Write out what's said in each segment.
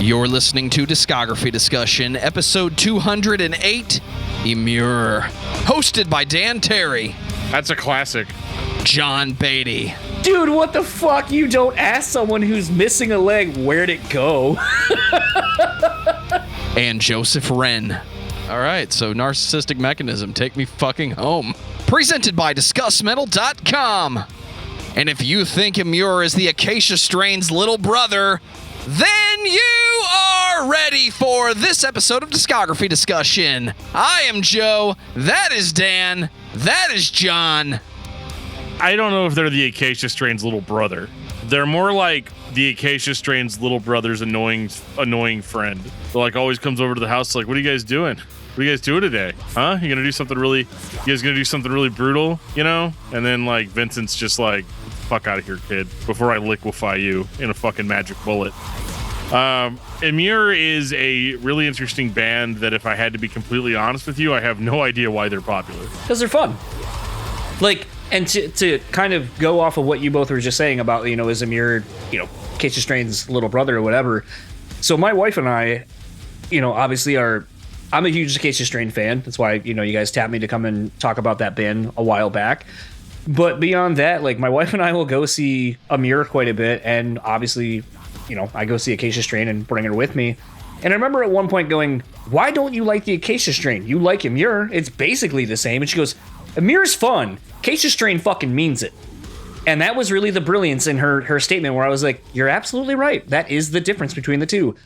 You're listening to Discography Discussion, episode 208, Emmure. Hosted by Dan Terry. That's a classic. John Beatty. Dude, what the fuck? You don't ask someone who's missing a leg, where'd it go? And Joseph Wren. All right, so Narcissistic Mechanism, take me fucking home. Presented by discussmetal.com. And if you think Emmure is the Acacia Strain's little brother, then you are ready for this episode of Discography Discussion. I am Joe, that is Dan, that is John. I don't know if they're the Acacia Strain's little brother. They're more like the Acacia Strain's little brother's annoying friend. They're like always comes over to the house like, what are you guys doing? What are you guys doing today? Huh? You gonna do something really brutal, you know? And then like Vincent's just like, fuck out of here, kid, before I liquefy you in a fucking magic bullet. Emmure is a really interesting band that, if I had to be completely honest with you, I have no idea why they're popular. Because they're fun. Like, and to kind of go off of what you both were just saying about, you know, is Emmure, you know, Acacia Strain's little brother or whatever. So my wife and I, you know, obviously I'm a huge Acacia Strain fan. That's why, you know, you guys tapped me to come and talk about that band a while back. But beyond that, like, my wife and I will go see Emmure quite a bit, and obviously, you know, I go see Acacia Strain and bring her with me. And I remember at one point going, why don't you like the Acacia Strain? You like Emmure. It's basically the same. And she goes, Emmure's fun. Acacia Strain fucking means it. And that was really the brilliance in her statement, where I was like, you're absolutely right. That is the difference between the two.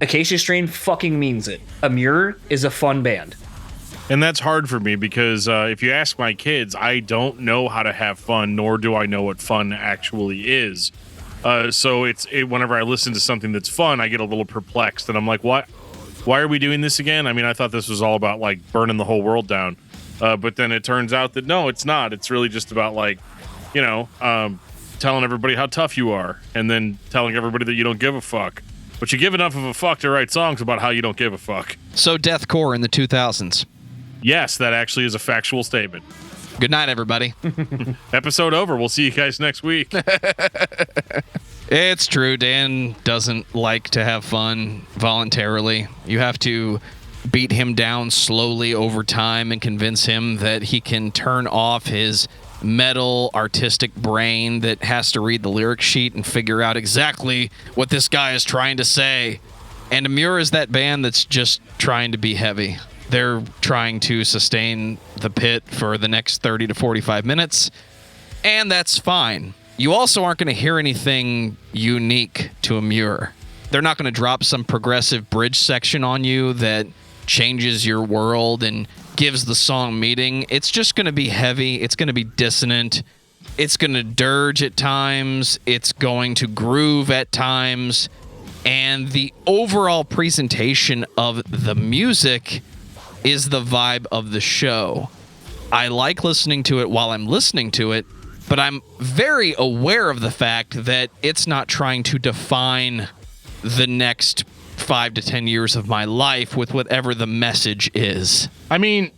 Acacia Strain fucking means it. Emmure is a fun band. And that's hard for me because if you ask my kids, I don't know how to have fun, nor do I know what fun actually is. So whenever I listen to something that's fun, I get a little perplexed, and I'm like, what? Why are we doing this again? I mean, I thought this was all about like burning the whole world down. But then it turns out that no, it's not. It's really just about like, you know, telling everybody how tough you are, and then telling everybody that you don't give a fuck. But you give enough of a fuck to write songs about how you don't give a fuck. So deathcore in the 2000s. Yes, that actually is a factual statement. Good night, everybody. Episode over. We'll see you guys next week. It's true. Dan doesn't like to have fun voluntarily. You have to beat him down slowly over time and convince him that he can turn off his metal artistic brain that has to read the lyric sheet and figure out exactly what this guy is trying to say. And Emmure is that band that's just trying to be heavy. They're trying to sustain the pit for the next 30 to 45 minutes, and that's fine. You also aren't going to hear anything unique to Emmure. They're not going to drop some progressive bridge section on you that changes your world and gives the song meaning. It's just going to be heavy. It's going to be dissonant. It's going to dirge at times. It's going to groove at times. And the overall presentation of the music is the vibe of the show. I like listening to it while I'm listening to it, but I'm very aware of the fact that it's not trying to define the next 5 to 10 years of my life with whatever the message is. I mean,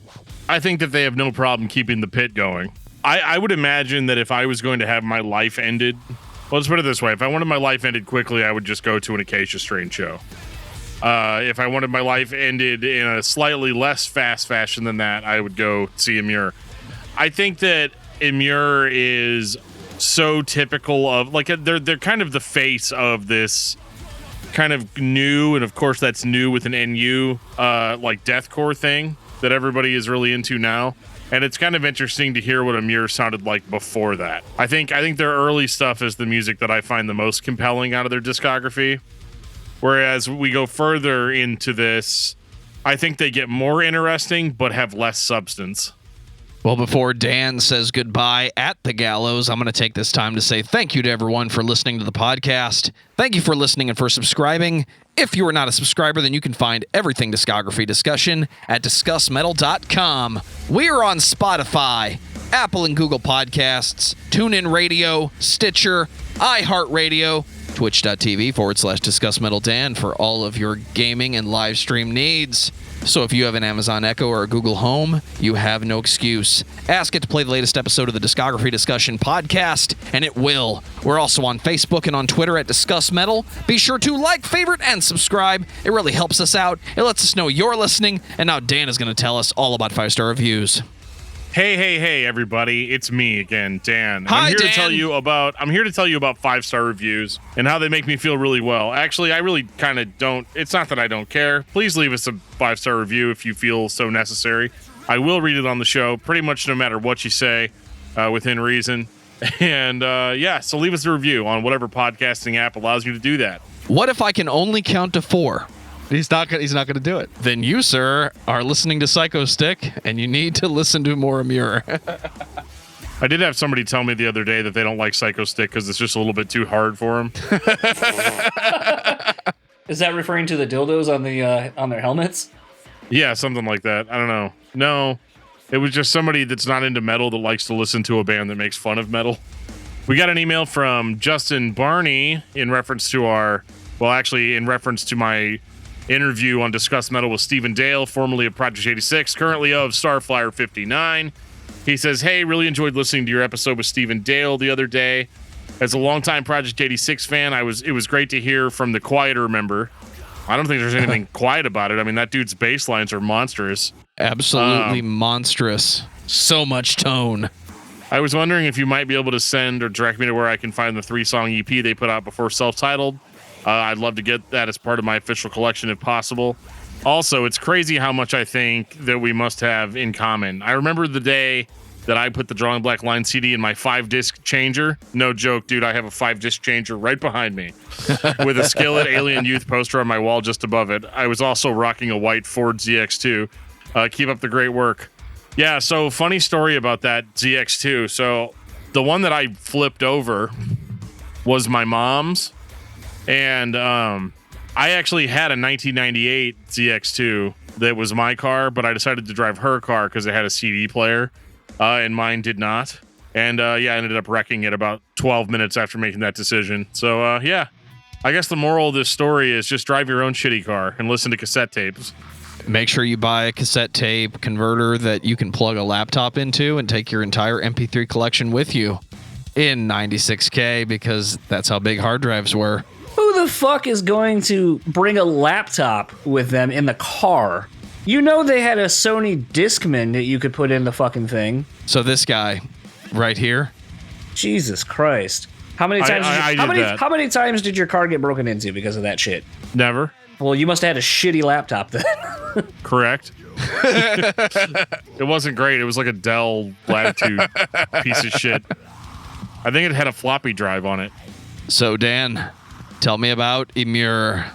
I think that they have no problem keeping the pit going. I would imagine that if I was going to have my life ended, well, let's put it this way. If I wanted my life ended quickly, I would just go to an Acacia Strain show. If I wanted my life ended in a slightly less fast fashion than that, I would go see Emmure. I think that Emmure is so typical of, like, they're kind of the face of this kind of new, and of course that's new with an NU, like deathcore thing that everybody is really into now. And it's kind of interesting to hear what Emmure sounded like before that. I think their early stuff is the music that I find the most compelling out of their discography. Whereas we go further into this, I think they get more interesting, but have less substance. Well, before Dan says goodbye at the gallows, I'm going to take this time to say thank you to everyone for listening to the podcast. Thank you for listening and for subscribing. If you are not a subscriber, then you can find everything Discography Discussion at discussmetal.com. We are on Spotify, Apple and Google Podcasts, TuneIn Radio, Stitcher, iHeartRadio, twitch.tv/discussmetaldan for all of your gaming and live stream needs. So if you have an Amazon Echo or a Google Home, you have no excuse. Ask it to play the latest episode of the Discography Discussion podcast, and it will. We're also on Facebook and on Twitter at Discuss Metal. Be sure to like, favorite, and subscribe. It really helps us out. It lets us know you're listening, and now Dan is going to tell us all about 5-star reviews. Hey, everybody! It's me again, Dan. Hi, I'm here Dan. to tell you about 5-star reviews and how they make me feel really well. Actually, I really kind of don't. It's not that I don't care. Please leave us a 5-star review if you feel so necessary. I will read it on the show, pretty much no matter what you say, within reason. And so leave us a review on whatever podcasting app allows you to do that. What if I can only count to 4? He's not going to do it. Then you, sir, are listening to Psycho Stick, and you need to listen to more Emmure. I did have somebody tell me the other day that they don't like Psycho Stick because it's just a little bit too hard for them. Is that referring to the dildos on their helmets? Yeah, something like that. I don't know. No, it was just somebody that's not into metal that likes to listen to a band that makes fun of metal. We got an email from Justin Barney in reference to my interview on Discuss Metal with Stephen Dale, formerly of Project 86, currently of Starflyer 59. He says, hey, really enjoyed listening to your episode with Stephen Dale the other day. As a longtime Project 86 fan, it was great to hear from the quieter member. I don't think there's anything quiet about it. I mean, that dude's bass lines are monstrous. Absolutely monstrous. So much tone. I was wondering if you might be able to send or direct me to where I can find the 3-song EP they put out before self-titled. I'd love to get that as part of my official collection if possible. Also, it's crazy how much I think that we must have in common. I remember the day that I put the Drawing Black Line CD in my 5-disc changer. No joke, dude, I have a 5-disc changer right behind me with a Skillet Alien Youth poster on my wall just above it. I was also rocking a white Ford ZX2. Keep up the great work. Yeah, so funny story about that ZX2. So the one that I flipped over was my mom's. And I actually had a 1998 ZX2 that was my car, but I decided to drive her car because it had a CD player, and mine did not. And I ended up wrecking it about 12 minutes after making that decision. So I guess the moral of this story is just drive your own shitty car and listen to cassette tapes. Make sure you buy a cassette tape converter that you can plug a laptop into and take your entire MP3 collection with you in 96K, because that's how big hard drives were. Who the fuck is going to bring a laptop with them in the car? You know they had a Sony Discman that you could put in the fucking thing. So this guy right here. Jesus Christ. How many times how many times did your car get broken into because of that shit? Never. Well, you must have had a shitty laptop then. Correct. It wasn't great. It was like a Dell Latitude piece of shit. I think it had a floppy drive on it. So Dan, tell me about Emmure.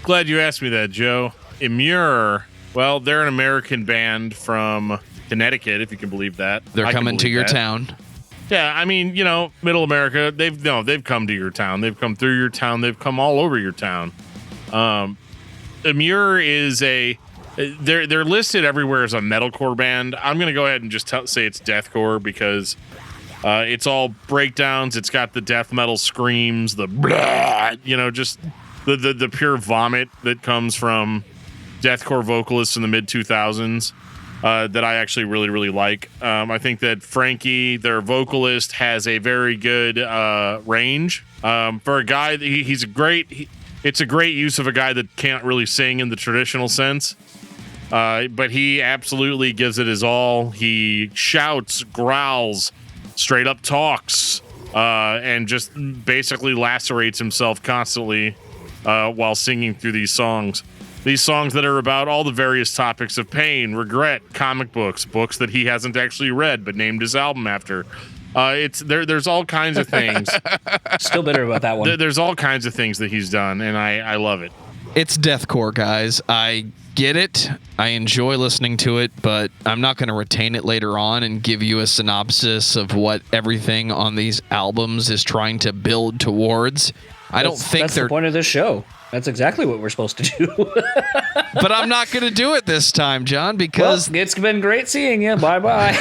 Glad you asked me that, Joe. Emmure, well, they're an American band from Connecticut, if you can believe that. They're coming to your town. Yeah, I mean, Middle America, they've come to your town. They've come through your town. They've come all over your town. Emmure is they're listed everywhere as a metalcore band. I'm going to go ahead and just say it's deathcore because it's all breakdowns. It's got the death metal screams, the blah, just the pure vomit that comes from deathcore vocalists in the mid 2000s that I actually really, really like. I think that Frankie, their vocalist, has a very good range for a guy. He's great. It's a great use of a guy that can't really sing in the traditional sense. But he absolutely gives it his all. He shouts, growls, straight up talks, and just basically lacerates himself constantly while singing through these songs. These songs that are about all the various topics of pain, regret, comic books that he hasn't actually read but named his album after. There's all kinds of things. Still bitter about that one. There's all kinds of things that he's done, and I love it. It's deathcore, guys. I get it. I enjoy listening to it, but I'm not going to retain it later on and give you a synopsis of what everything on these albums is trying to build towards. I don't think that's the point of this show. That's exactly what we're supposed to do. But I'm not going to do it this time, John, because... Well, it's been great seeing you. Bye-bye.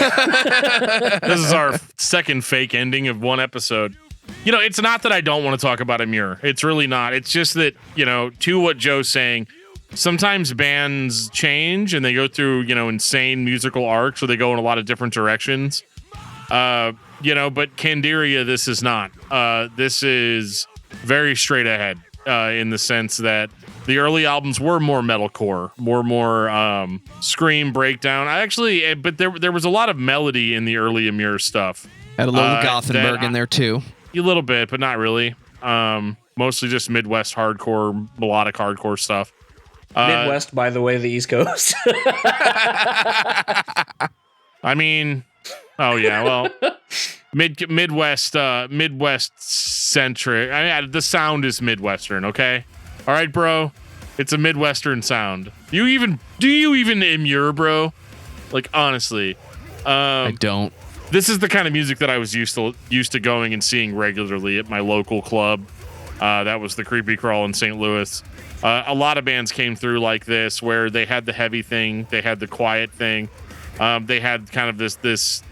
This is our second fake ending of one episode. It's not that I don't want to talk about Emmure. It's really not. It's just that, to what Joe's saying, sometimes bands change and they go through, insane musical arcs, or they go in a lot of different directions. But Candiria, this is not. This is very straight ahead in the sense that the early albums were more metalcore, more scream breakdown. But there was a lot of melody in the early Emmure stuff. Had a little Gothenburg in there too. A little bit, but not really. Mostly just Midwest hardcore, melodic hardcore stuff. Midwest, by the way, the East Coast. I mean, oh yeah, well, Midwest centric. The sound is Midwestern, okay? All right, bro. It's a Midwestern sound. Do you even Emmure, bro? Like, honestly. I don't. This is the kind of music that I was used to going and seeing regularly at my local club. That was the Creepy Crawl in St. Louis. A lot of bands came through like this, where they had the heavy thing, they had the quiet thing, they had kind of this.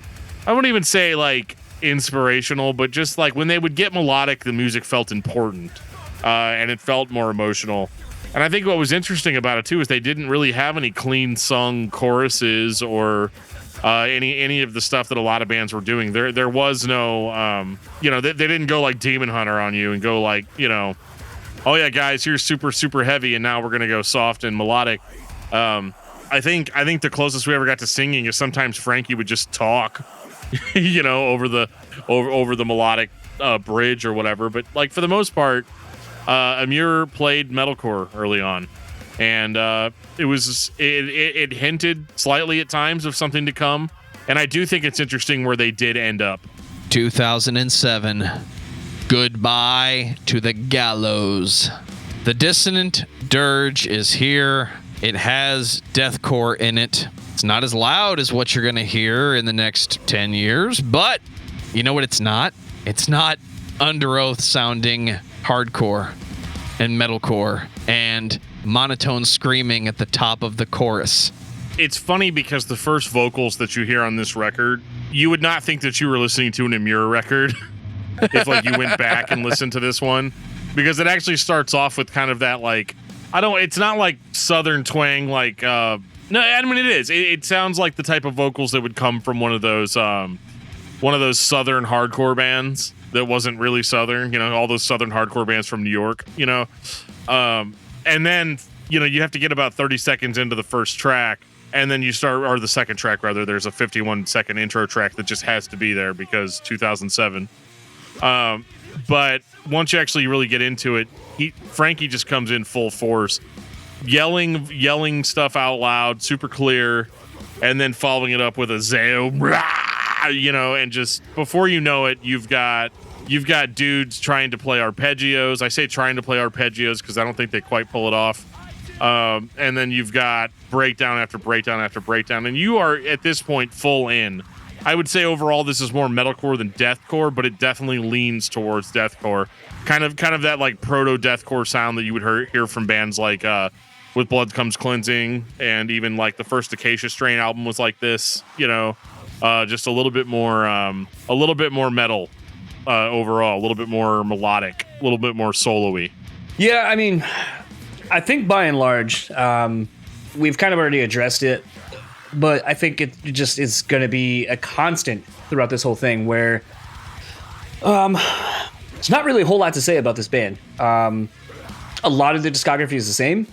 I wouldn't even say like inspirational, but just like when they would get melodic, the music felt important, and it felt more emotional. And I think what was interesting about it too is they didn't really have any clean sung choruses or any of the stuff that a lot of bands were doing. There was no, they didn't go like Demon Hunter on you and go like, oh yeah, guys, here's super, super heavy, and now we're going to go soft and melodic. I think the closest we ever got to singing is sometimes Frankie would just talk, over the melodic bridge or whatever. But like for the most part, Emmure played metalcore early on. And it hinted slightly at times of something to come. And I do think it's interesting where they did end up. 2007. Goodbye to the gallows. The dissonant dirge is here. It has deathcore in it. It's not as loud as what you're going to hear in the next 10 years, but you know what it's not? It's not under oath sounding hardcore and metalcore and monotone screaming at the top of the chorus. It's funny because the first vocals that you hear on this record, you would not think that you were listening to an Emmure record if like you went back and listened to this one, because it actually starts off with kind of that like, it's not like southern twang like no, I mean it is. It sounds like the type of vocals that would come from one of those southern hardcore bands that wasn't really southern, all those southern hardcore bands from New York, and then, you have to get about 30 seconds into the first track, and then or the second track, rather. There's a 51-second intro track that just has to be there because 2007. But once you actually really get into it, Frankie just comes in full force, yelling stuff out loud, super clear, and then following it up with a Zao, and just before you know it, you've got dudes trying to play arpeggios. I say trying to play arpeggios because I don't think they quite pull it off. And then you've got breakdown after breakdown after breakdown, and you are at this point full in. I would say overall this is more metalcore than deathcore, but it definitely leans towards deathcore. Kind of that like proto deathcore sound that you would hear from bands like With Blood Comes Cleansing, and even like the first Acacia Strain album was like this. Just a little bit more metal. Overall, a little bit more melodic, a little bit more solo-y. Yeah, I mean, I think by and large, we've kind of already addressed it, but I think it just is going to be a constant throughout this whole thing where there's not really a whole lot to say about this band. A lot of the discography is the same.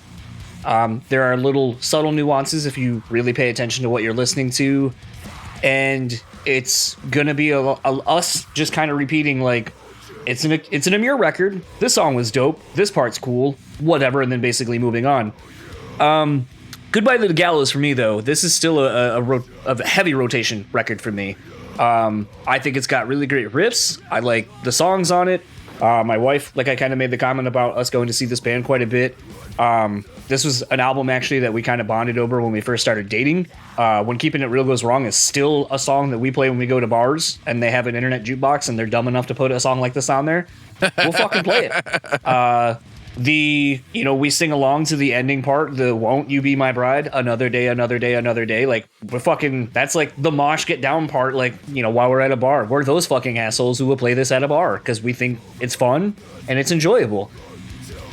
There are little subtle nuances if you really pay attention to what you're listening to, and it's gonna be us just kind of repeating like it's an Emmure record. This song was dope. This part's cool. Whatever, and then basically moving on. Goodbye to the Gallows for me though. This is still a heavy rotation record for me. I think it's got really great riffs. I like the songs on it. My wife, like I kind of made the comment about us going to see this band quite a bit. This was an album actually that we kind of bonded over when we first started dating. When Keeping It Real Goes Wrong is still a song that we play when we go to bars and they have an internet jukebox and they're dumb enough to put a song like this on there. We'll fucking play it. We sing along to the ending part, the Won't You Be My Bride, another day, another day, another day. Like, that's like the mosh get down part, like, while we're at a bar. We're those fucking assholes who will play this at a bar because we think it's fun and it's enjoyable.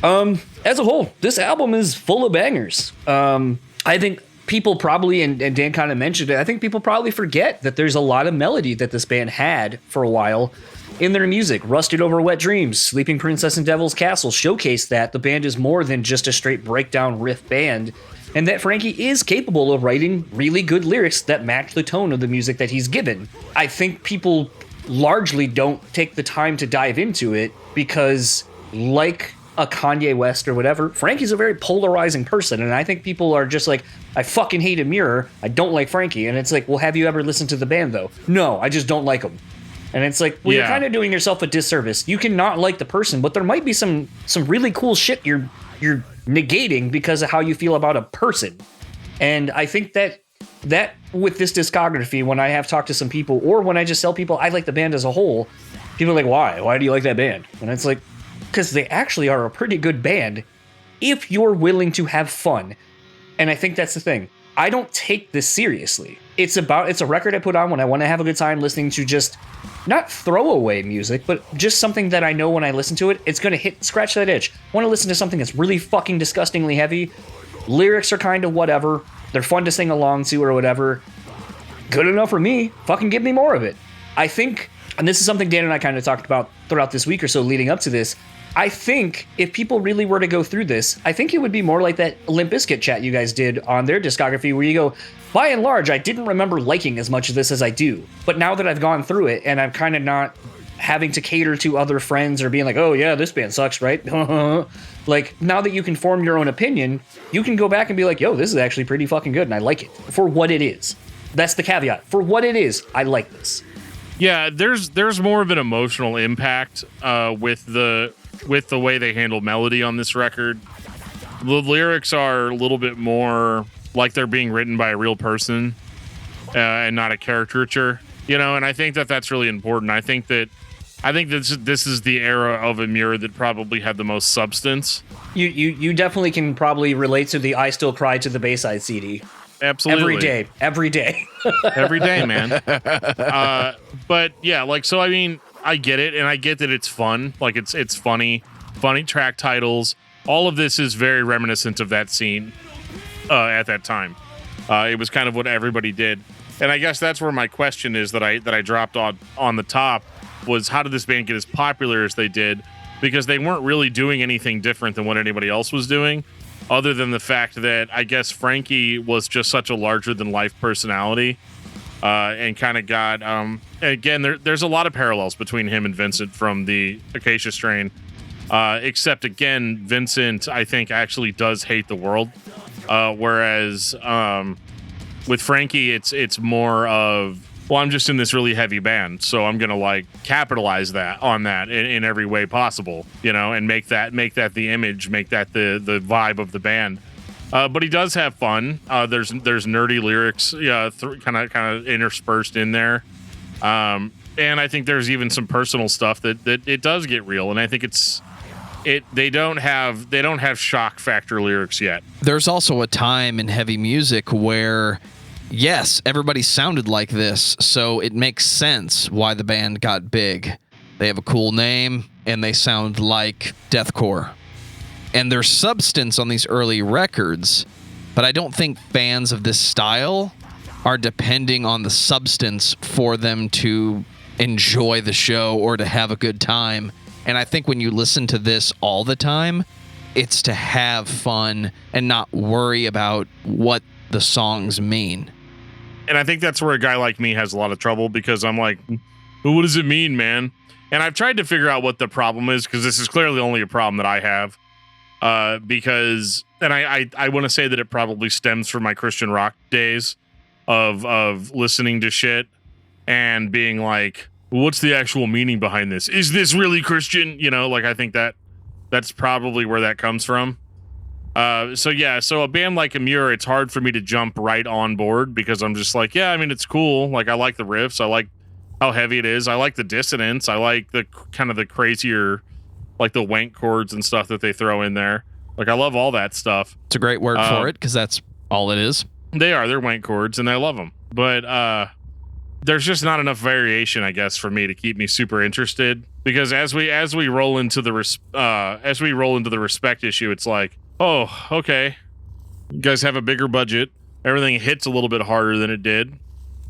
As a whole, this album is full of bangers. I think people probably, and Dan kind of mentioned it, I think people probably forget that there's a lot of melody that this band had for a while in their music. Rusted Over Wet Dreams, Sleeping Princess and Devil's Castle showcase that the band is more than just a straight breakdown riff band, and that Frankie is capable of writing really good lyrics that match the tone of the music that he's given. I think people largely don't take the time to dive into it because, like a Kanye West or whatever, Frankie's a very polarizing person, and I think people are just like, I fucking hate Emmure, I don't like Frankie, and it's like, well, have you ever listened to the band though? No, I just don't like him. And it's like, well, you're kind of doing yourself a disservice. You can not like the person, but there might be some really cool shit you're negating because of how you feel about a person. And I think that with this discography, when I have talked to some people, or when I just tell people I like the band as a whole, people are like, why? Why do you like that band? And it's like, because they actually are a pretty good band if you're willing to have fun. And I think that's the thing. I don't take this seriously. It's a record I put on when I want to have a good time listening to just not throwaway music, but just something that I know when I listen to it, it's going to scratch that itch. I want to listen to something that's really fucking disgustingly heavy. Lyrics are kind of whatever. They're fun to sing along to or whatever. Good enough for me. Fucking give me more of it. I think, and this is something Dan and I kind of talked about throughout this week or so leading up to this, I think if people really were to go through this, I think it would be more like that Limp Bizkit chat you guys did on their discography where you go, by and large, I didn't remember liking as much of this as I do. But now that I've gone through it and I'm kind of not having to cater to other friends or being like, oh yeah, this band sucks, right? Like, now that you can form your own opinion, you can go back and be like, yo, this is actually pretty fucking good and I like it for what it is. That's the caveat. For what it is, I like this. Yeah, there's more of an emotional impact with the way they handle melody on this record. The lyrics are a little bit more like they're being written by a real person and not a caricature, and I think that that's really important. I think this is the era of Emmure that probably had the most substance. You definitely can probably relate to the I Still Cry to the Bayside CD. Absolutely. Every day. Every day, man. But yeah, like, so, I mean, I get it, and I get that it's fun. Like, it's funny track titles. All of this is very reminiscent of that scene at that time. It was kind of what everybody did. And I guess that's where my question is that I dropped on the top was, how did this band get as popular as they did? Because they weren't really doing anything different than what anybody else was doing, other than the fact that I guess Frankie was just such a larger-than-life personality and kind of got... again, there's a lot of parallels between him and Vincent from the Acacia Strain, except, again, Vincent, I think, actually does hate the world, whereas with Frankie, it's more of, well, I'm just in this really heavy band, so I'm gonna like capitalize on that in every way possible, and make that the image, make that the vibe of the band. But he does have fun. There's nerdy lyrics, kind of interspersed in there, and I think there's even some personal stuff that it does get real, and I think they don't have shock factor lyrics yet. There's also a time in heavy music where, yes, everybody sounded like this, so it makes sense why the band got big. They have a cool name, and they sound like deathcore. And there's substance on these early records, but I don't think fans of this style are depending on the substance for them to enjoy the show or to have a good time. And I think when you listen to this all the time, it's to have fun and not worry about what the songs mean. And I think that's where a guy like me has a lot of trouble, because I'm like, well, what does it mean, man? And I've tried to figure out what the problem is, because this is clearly only a problem that I have. Because, and I want to say that it probably stems from my Christian rock days of listening to shit and being like, well, what's the actual meaning behind this? Is this really Christian? Like, I think that's probably where that comes from. So a band like Emmure, it's hard for me to jump right on board, because I'm just like, yeah, I mean, it's cool. Like, I like the riffs. I like how heavy it is. I like the dissonance. I like the kind of the crazier, like the wank chords and stuff that they throw in there. Like, I love all that stuff. It's a great word for it, because that's all it is. They're wank chords, and I love them. But there's just not enough variation, I guess, for me to keep me super interested. Because as we roll into the respect issue, it's like, oh, okay, you guys have a bigger budget. Everything hits a little bit harder than it did.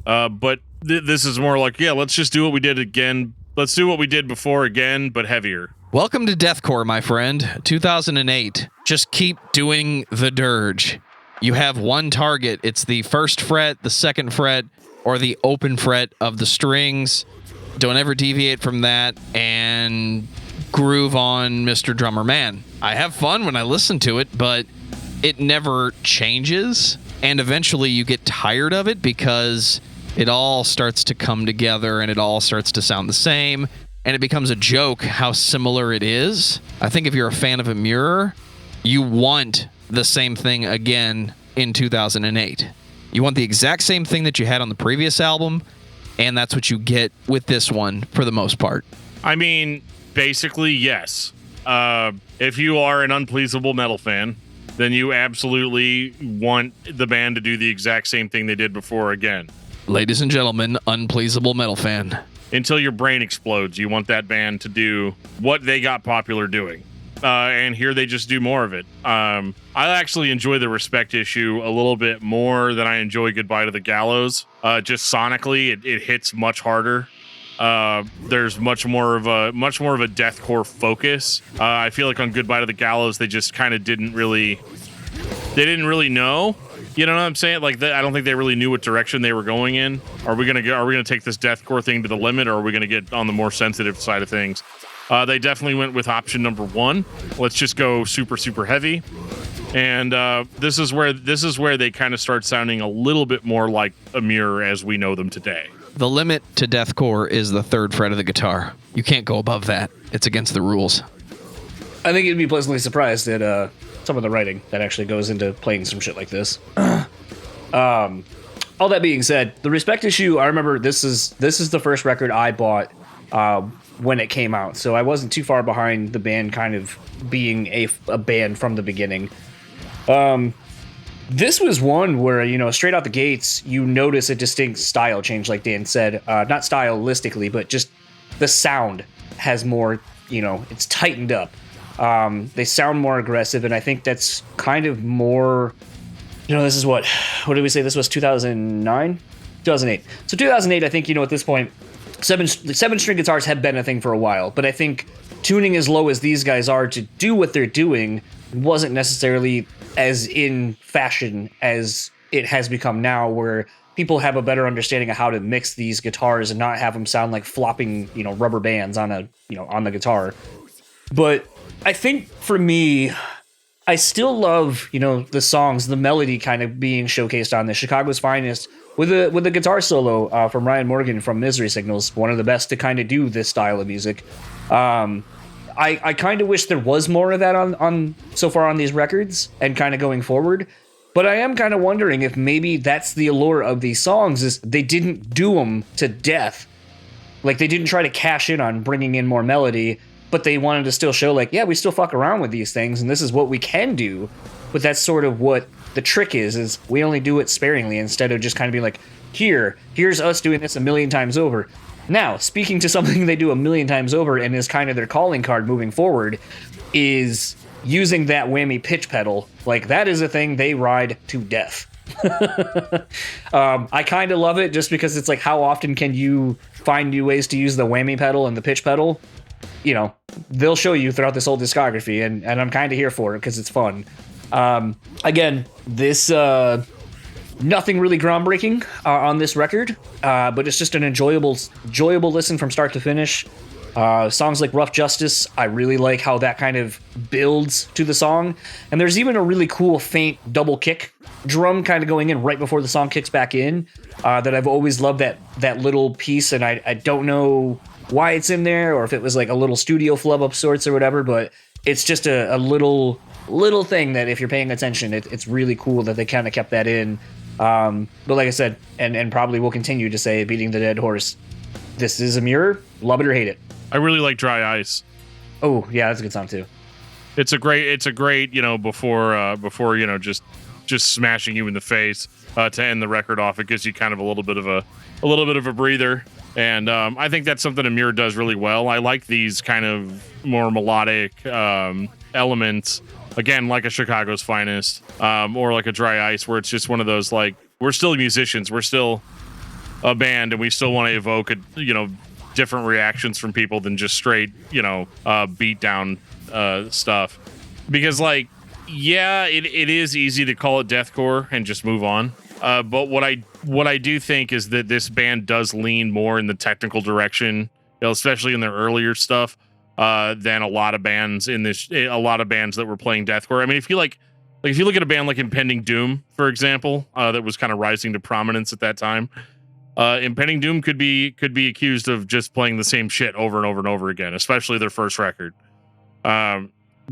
But this is more like, yeah, let's just do what we did again. Let's do what we did before again, but heavier. Welcome to Deathcore, my friend. 2008. Just keep doing the dirge. You have one target. It's the first fret, the second fret, or the open fret of the strings. Don't ever deviate from that and groove on Mr. Drummer Man. I have fun when I listen to it, but it never changes. And eventually you get tired of it because it all starts to come together and it all starts to sound the same. And it becomes a joke how similar it is. I think if you're a fan of Emmure, you want the same thing again in 2008. You want the exact same thing that you had on the previous album, and that's what you get with this one for the most part. I mean, basically, yes. If you are an Unpleasable Metal fan, then you absolutely want the band to do the exact same thing they did before again. Ladies and gentlemen, Unpleasable Metal fan. Until your brain explodes, you want that band to do what they got popular doing. And here they just do more of it. I actually enjoy the respect issue a little bit more than I enjoy Goodbye to the Gallows. Just sonically, it hits much harder. There's much more of a deathcore focus. I feel like on Goodbye to the Gallows, they just kind of didn't really know. You know what I'm saying? Like, I don't think they really knew what direction they were going in. Are we gonna take this deathcore thing to the limit, or are we gonna get on the more sensitive side of things? They definitely went with option number one. Let's just go super, super heavy. And this is where they kind of start sounding a little bit more like Emmure as we know them today. The limit to deathcore is the third fret of the guitar. You can't go above that. It's against the rules. I think you'd be pleasantly surprised at some of the writing that actually goes into playing some shit like this. All that being said, the respect issue, I remember this is the first record I bought when it came out, so I wasn't too far behind the band kind of being a band from the beginning. This was one where, you know, straight out the gates, you notice a distinct style change, like Dan said. Not stylistically, but just the sound has more, you know, it's tightened up. They sound more aggressive, and I think that's kind of more, you know, this is what did we say? This was 2009? 2008. So 2008, I think, you know, at this point, seven string guitars have been a thing for a while, but I think tuning as low as these guys are to do what they're doing wasn't necessarily as in fashion as it has become now, where people have a better understanding of how to mix these guitars and not have them sound like flopping, you know, rubber bands on the guitar. But I think for me, I still love, you know, the songs, the melody kind of being showcased on this. Chicago's Finest with a guitar solo from Ryan Morgan from Misery Signals, one of the best to kind of do this style of music. I kind of wish there was more of that on so far on these records and kind of going forward. But I am kind of wondering if maybe that's the allure of these songs, is they didn't do them to death. Like, they didn't try to cash in on bringing in more melody, but they wanted to still show, like, yeah, we still fuck around with these things, and this is what we can do. But that's sort of what the trick is we only do it sparingly instead of just kind of being like, here's us doing this a million times over. Now, speaking to something they do a million times over and is kind of their calling card moving forward, is using that whammy pitch pedal. Like, that is a thing they ride to death. I kind of love it just because it's like, how often can you find new ways to use the whammy pedal and the pitch pedal? You know, they'll show you throughout this whole discography, and I'm kind of here for it because it's fun. Again, this nothing really groundbreaking on this record, but it's just an enjoyable listen from start to finish. Songs like Rough Justice, I really like how that kind of builds to the song, and there's even a really cool faint double kick drum kind of going in right before the song kicks back in, that I've always loved that little piece, and I don't know why it's in there, or if it was like a little studio flub of sorts or whatever, but it's just a little thing that if you're paying attention, it's really cool that they kind of kept that in. But like I said, and probably will continue to say, beating the dead horse, this is Emmure, love it or hate it. I really like Dry Ice. Oh yeah, that's a good song too. It's a great, you know, before you know, just smashing you in the face. to end the record off. It gives you kind of a little bit of a breather. And I think that's something Emmure does really well. I like these kind of more melodic elements. Again, like a Chicago's Finest, or like a Dry Ice, where it's just one of those, like, we're still musicians, we're still a band, and we still want to evoke different reactions from people than just straight, beat down stuff. Because, like, yeah, it is easy to call it deathcore and just move on. But what I do think is that this band does lean more in the technical direction, especially in their earlier stuff, than a lot of bands that were playing deathcore. I mean, if you look at a band like Impending Doom, for example, that was kind of rising to prominence at that time, Impending Doom could be accused of just playing the same shit over and over and over again, especially their first record.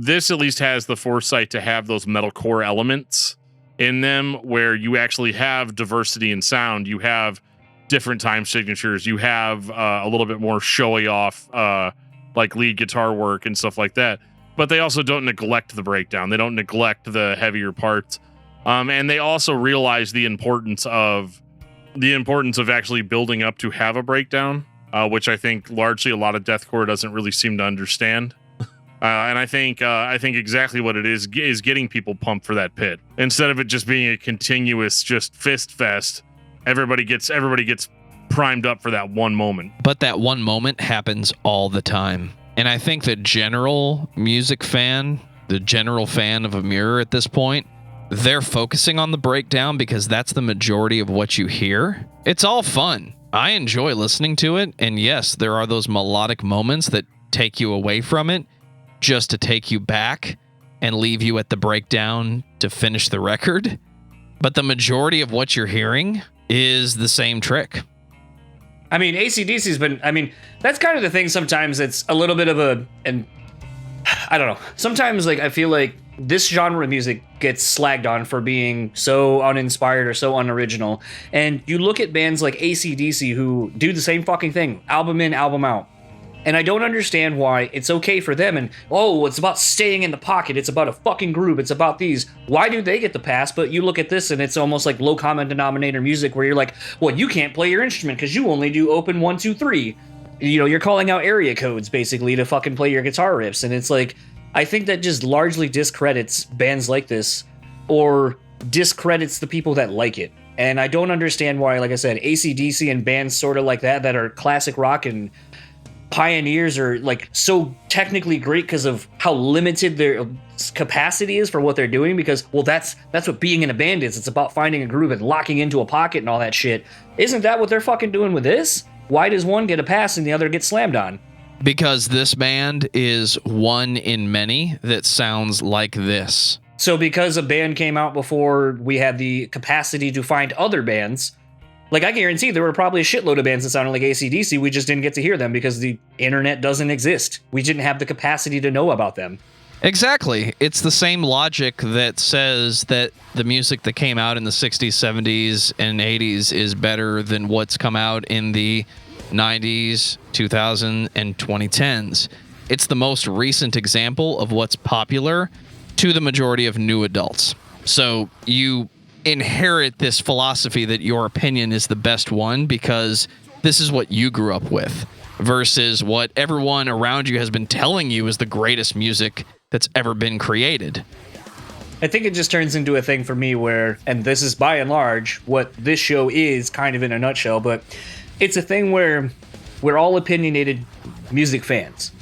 This at least has the foresight to have those metalcore elements in them, where you actually have diversity in sound, you have different time signatures, you have a little bit more showy off like lead guitar work and stuff like that. But they also don't neglect the breakdown. They don't neglect the heavier parts. And they also realize the importance of actually building up to have a breakdown, which I think largely a lot of deathcore doesn't really seem to understand. And I think exactly what it is getting people pumped for that pit. Instead of it just being a continuous just fist fest, everybody gets primed up for that one moment. But that one moment happens all the time. And I think the general music fan, the general fan of Emmure at this point, they're focusing on the breakdown because that's the majority of what you hear. It's all fun. I enjoy listening to it. And yes, there are those melodic moments that take you away from it just to take you back and leave you at the breakdown to finish the record. But the majority of what you're hearing is the same trick. I mean, AC/DC's been, that's kind of the thing sometimes. It's a little bit of and I don't know. Sometimes, like, I feel like this genre of music gets slagged on for being so uninspired or so unoriginal. And you look at bands like AC/DC who do the same fucking thing, album in, album out. And I don't understand why it's okay for them. And, it's about staying in the pocket. It's about a fucking groove. It's about these. Why do they get the pass? But you look at this and it's almost like low common denominator music where you're like, well, you can't play your instrument because you only do open 1, 2, 3. You're calling out area codes basically to fucking play your guitar riffs. And it's like, I think that just largely discredits bands like this or discredits the people that like it. And I don't understand why, like I said, AC/DC and bands sort of like that are classic rock and pioneers are like so technically great because of how limited their capacity is for what they're doing, because that's what being in a band is. It's about finding a groove and locking into a pocket and all that shit. Isn't that what they're fucking doing with this? Why does one get a pass and the other get slammed on? Because this band is one in many that sounds like this. So because a band came out before we had the capacity to find other bands, like, I guarantee there were probably a shitload of bands that sounded like AC/DC. We just didn't get to hear them because the internet doesn't exist. We didn't have the capacity to know about them. Exactly. It's the same logic that says that the music that came out in the 60s, 70s, and 80s is better than what's come out in the 90s, 2000s, and 2010s. It's the most recent example of what's popular to the majority of new adults. So you inherit this philosophy that your opinion is the best one because this is what you grew up with versus what everyone around you has been telling you is the greatest music that's ever been created. I think it just turns into a thing for me where, and this is by and large what this show is kind of in a nutshell, but it's a thing where we're all opinionated music fans.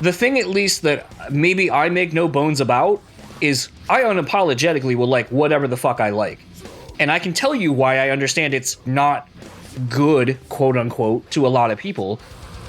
The thing at least that maybe I make no bones about is I unapologetically will like whatever the fuck I like. And I can tell you why I understand it's not good, quote unquote, to a lot of people,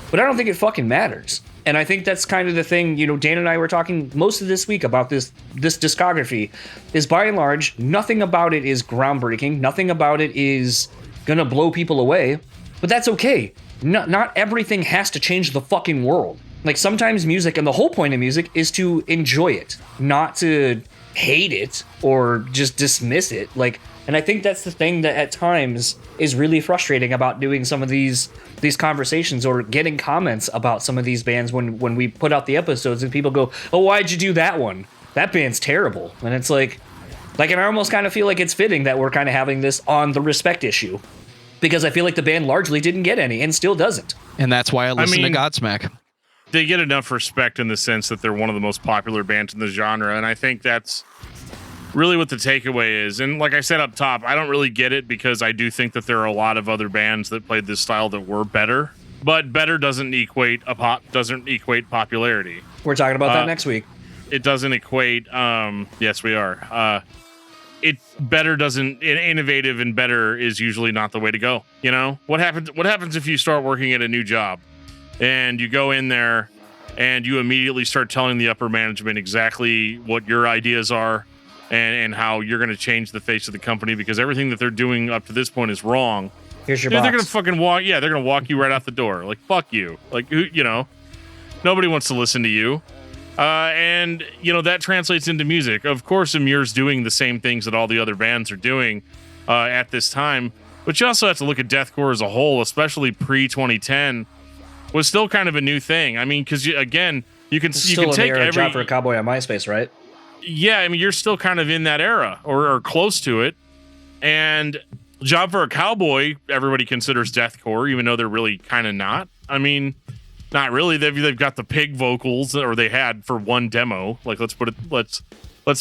but I don't think it fucking matters. And I think that's kind of the thing, Dan and I were talking most of this week about this discography, is by and large, nothing about it is groundbreaking, nothing about it is gonna blow people away, but that's okay. Not everything has to change the fucking world. Like, sometimes music, and the whole point of music, is to enjoy it, not to hate it or just dismiss it. Like, and I think that's the thing that at times is really frustrating about doing some of these conversations or getting comments about some of these bands when we put out the episodes and people go, oh, why'd you do that one? That band's terrible. And it's like, Like, and I almost kind of feel like it's fitting that we're kind of having this on the respect issue, because I feel like the band largely didn't get any and still doesn't. And that's why I listen to Godsmack. They get enough respect in the sense that they're one of the most popular bands in the genre, and I think that's really what the takeaway is. And like I said up top, I don't really get it because I do think that there are a lot of other bands that played this style that were better, but better doesn't equate popularity. We're talking about that next week. It doesn't equate. Yes, we are. Innovative and better is usually not the way to go. You know, what happens if you start working at a new job and you go in there and you immediately start telling the upper management exactly what your ideas are and how you're going to change the face of the company because everything that they're doing up to this point is wrong. Here's your box. They're going to fucking walk. Yeah, they're going to walk you right out the door. Like, fuck you. Like, you know, nobody wants to listen to you. And, you know, that translates into music. Of course, Emmure's doing the same things that all the other bands are doing at this time. But you also have to look at deathcore as a whole, especially pre-2010, was still kind of a new thing. I mean, because, again, you can take every... Job for a Cowboy on MySpace, right? Yeah, I mean, you're still kind of in that era or close to it. And Job for a Cowboy, everybody considers deathcore, even though they're really kind of not. I mean... Not really. They've got the pig vocals, or they had for one demo. Like, let's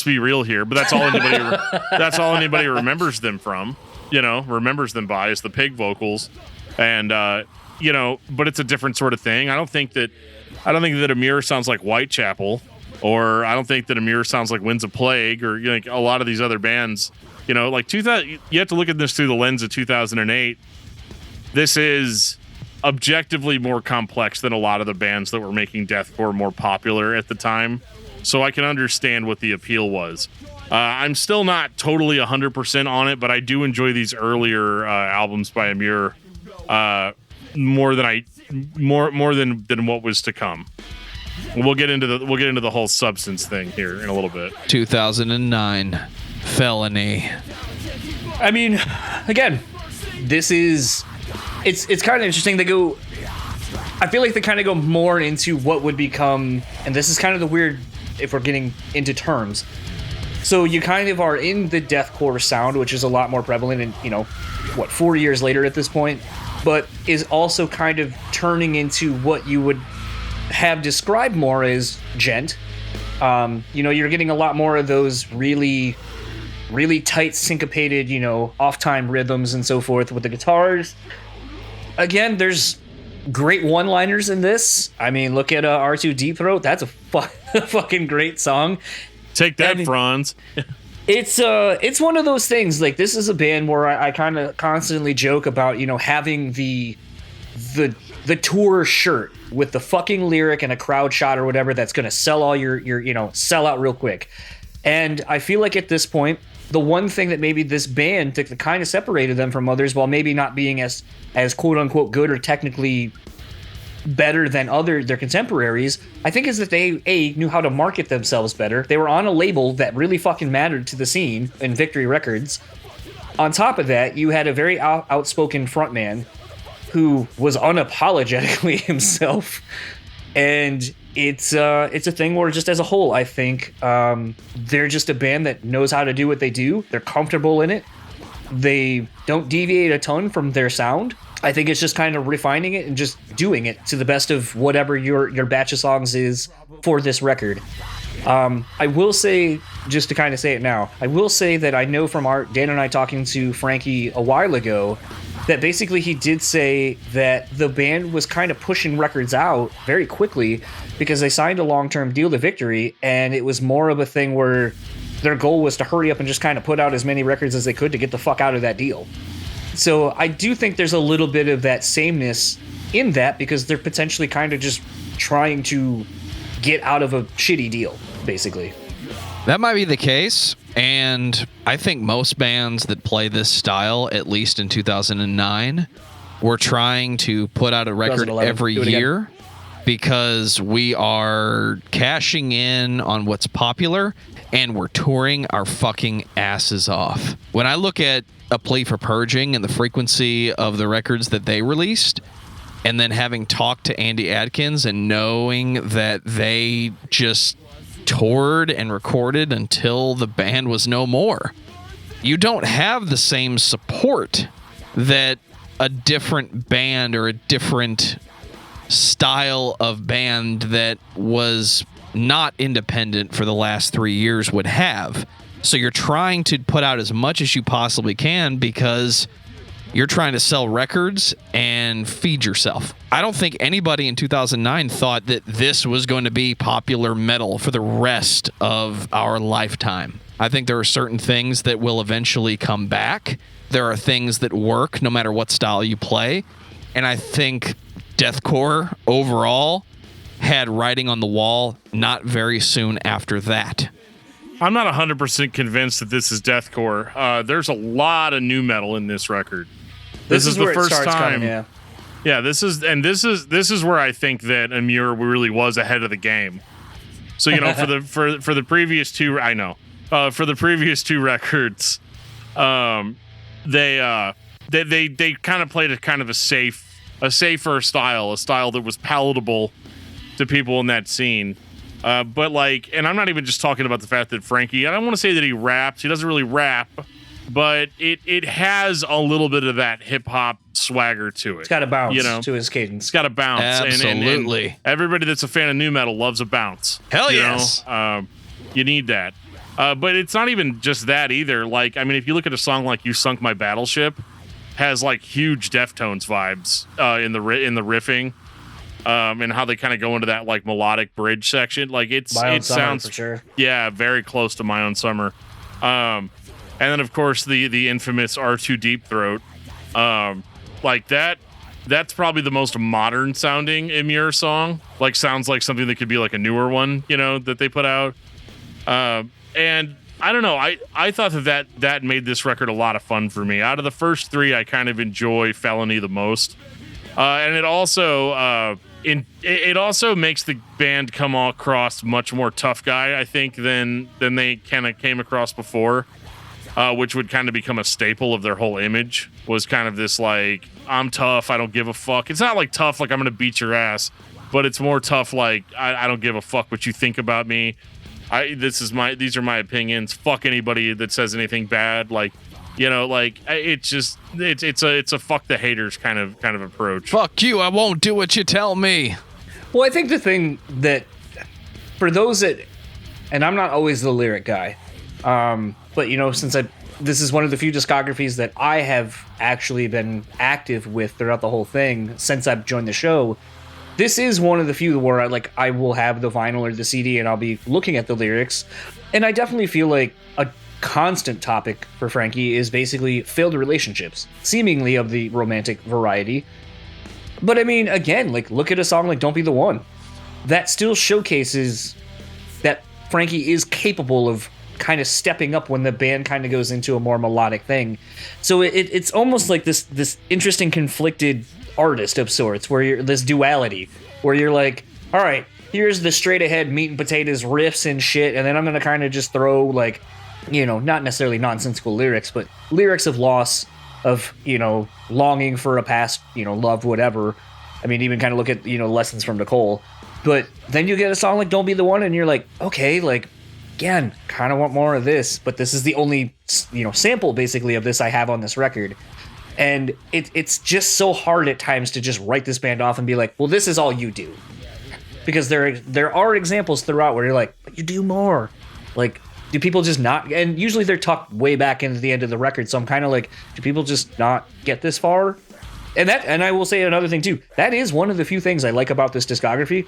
be real here. But that's all anybody remembers them from. You know, remembers them by is the pig vocals, and you know. But it's a different sort of thing. I don't think that Emmure sounds like Whitechapel, or I don't think that Emmure sounds like Winds of Plague, or like a lot of these other bands. You know, like 2000. You have to look at this through the lens of 2008. This is objectively more complex than a lot of the bands that were making deathcore more popular at the time. So I can understand what the appeal was. I'm still not totally 100% on it, but I do enjoy these earlier albums by Emmure more than what was to come. We'll get into the whole substance thing here in a little bit. 2009 Felony. I mean, again, this is it's kind of interesting. They go, I feel like they kind of go more into what would become, and this is kind of the weird if we're getting into terms. So you kind of are in the deathcore sound, which is a lot more prevalent in, 4 years later at this point, but is also kind of turning into what you would have described more as gent. You're getting a lot more of those really, really tight syncopated, off-time rhythms and so forth with the guitars. Again, there's great one-liners in this. I mean, look at R2 Deep Throat. That's a fucking great song. Take that, Franz. It's one of those things. Like, this is a band where I kind of constantly joke about, having the tour shirt with the fucking lyric and a crowd shot or whatever that's going to sell all your sell out real quick. And I feel like at this point, the one thing that maybe this band that kind of separated them from others, while maybe not being as quote unquote good or technically better than their contemporaries, I think is that they knew how to market themselves better. They were on a label that really fucking mattered to the scene in Victory Records. On top of that, you had a very outspoken frontman who was unapologetically himself, and it's a thing where just as a whole, I think they're just a band that knows how to do what they do. They're comfortable in it. They don't deviate a ton from their sound. I think it's just kind of refining it and just doing it to the best of whatever your batch of songs is for this record. I will say, just to kind of say it now, I will say that I know from Dan and I talking to Frankie a while ago that basically he did say that the band was kind of pushing records out very quickly because they signed a long-term deal to Victory, and it was more of a thing where their goal was to hurry up and just kind of put out as many records as they could to get the fuck out of that deal. So I do think there's a little bit of that sameness in that because they're potentially kind of just trying to get out of a shitty deal, basically. That might be the case, and I think most bands that play this style, at least in 2009, were trying to put out a record every year because we are cashing in on what's popular and we're touring our fucking asses off. When I look at A Plea for Purging and the frequency of the records that they released, and then having talked to Andy Adkins and knowing that they just toured and recorded until the band was no more. You don't have the same support that a different band or a different style of band that was not independent for the last 3 years would have. So you're trying to put out as much as you possibly can because you're trying to sell records and feed yourself. I don't think anybody in 2009 thought that this was going to be popular metal for the rest of our lifetime. I think there are certain things that will eventually come back. There are things that work no matter what style you play. And I think deathcore overall had writing on the wall not very soon after that. I'm not 100% convinced that this is deathcore. There's a lot of new metal in this record. This is the first time. Coming, yeah, this is where I think that Emmure really was ahead of the game. So for the previous two, for the previous two records, they kind of played a kind of a safer style, a style that was palatable to people in that scene. But and I'm not even just talking about the fact that Frankie, I don't want to say that he raps. He doesn't really rap, but it has a little bit of that hip hop swagger to it. It's got a bounce to his cadence. It's got a bounce. Absolutely. And everybody that's a fan of new metal loves a bounce. Hell yes. You need that. But it's not even just that either. If you look at a song like "You Sunk My Battleship," has huge Deftones vibes in the riffing. And how they kind of go into that melodic bridge section, it sounds for sure. Yeah, very close to My Own Summer. And then of course the infamous R2 Deep Throat, that's probably the most modern sounding Emmure song. Sounds like something that could be a newer one, that they put out. And I don't know, I thought that made this record a lot of fun for me. Out of the first three, I kind of enjoy Felony the most. And it also it also makes the band come across much more tough guy, I think, than they kind of came across before, which would kind of become a staple of their whole image. Was kind of this I'm tough, I don't give a fuck. It's not tough I'm gonna beat your ass, but it's more tough I don't give a fuck what you think about me. These are my opinions. Fuck anybody that says anything bad. It's a fuck the haters kind of approach. Fuck you, I won't do what you tell me. Well, I think the thing that, for those that, and I'm not always the lyric guy, but since this is one of the few discographies that I have actually been active with throughout the whole thing since I've joined the show, this is one of the few where I will have the vinyl or the CD and I'll be looking at the lyrics, and I definitely feel like a constant topic for Frankie is basically failed relationships, seemingly of the romantic variety. But I mean, again, look at a song like Don't Be the One. That still showcases that Frankie is capable of kind of stepping up when the band kind of goes into a more melodic thing. So it's almost like this interesting conflicted artist of sorts, where you're this duality, where you're all right, here's the straight ahead meat and potatoes riffs and shit, and then I'm gonna kind of just throw not necessarily nonsensical lyrics, but lyrics of loss, of, longing for a past, love, whatever. I mean, even kind of look at, Lessons from Nicole. But then you get a song like Don't Be the One, and you're okay, again, kind of want more of this, but this is the only, sample, basically, of this I have on this record. And it's just so hard at times to just write this band off and be well, this is all you do. Because there are examples throughout where you're but you do more. Do people just not? And usually they're tucked way back into the end of the record. So I'm kind of do people just not get this far? And I will say another thing too. That is one of the few things I like about this discography.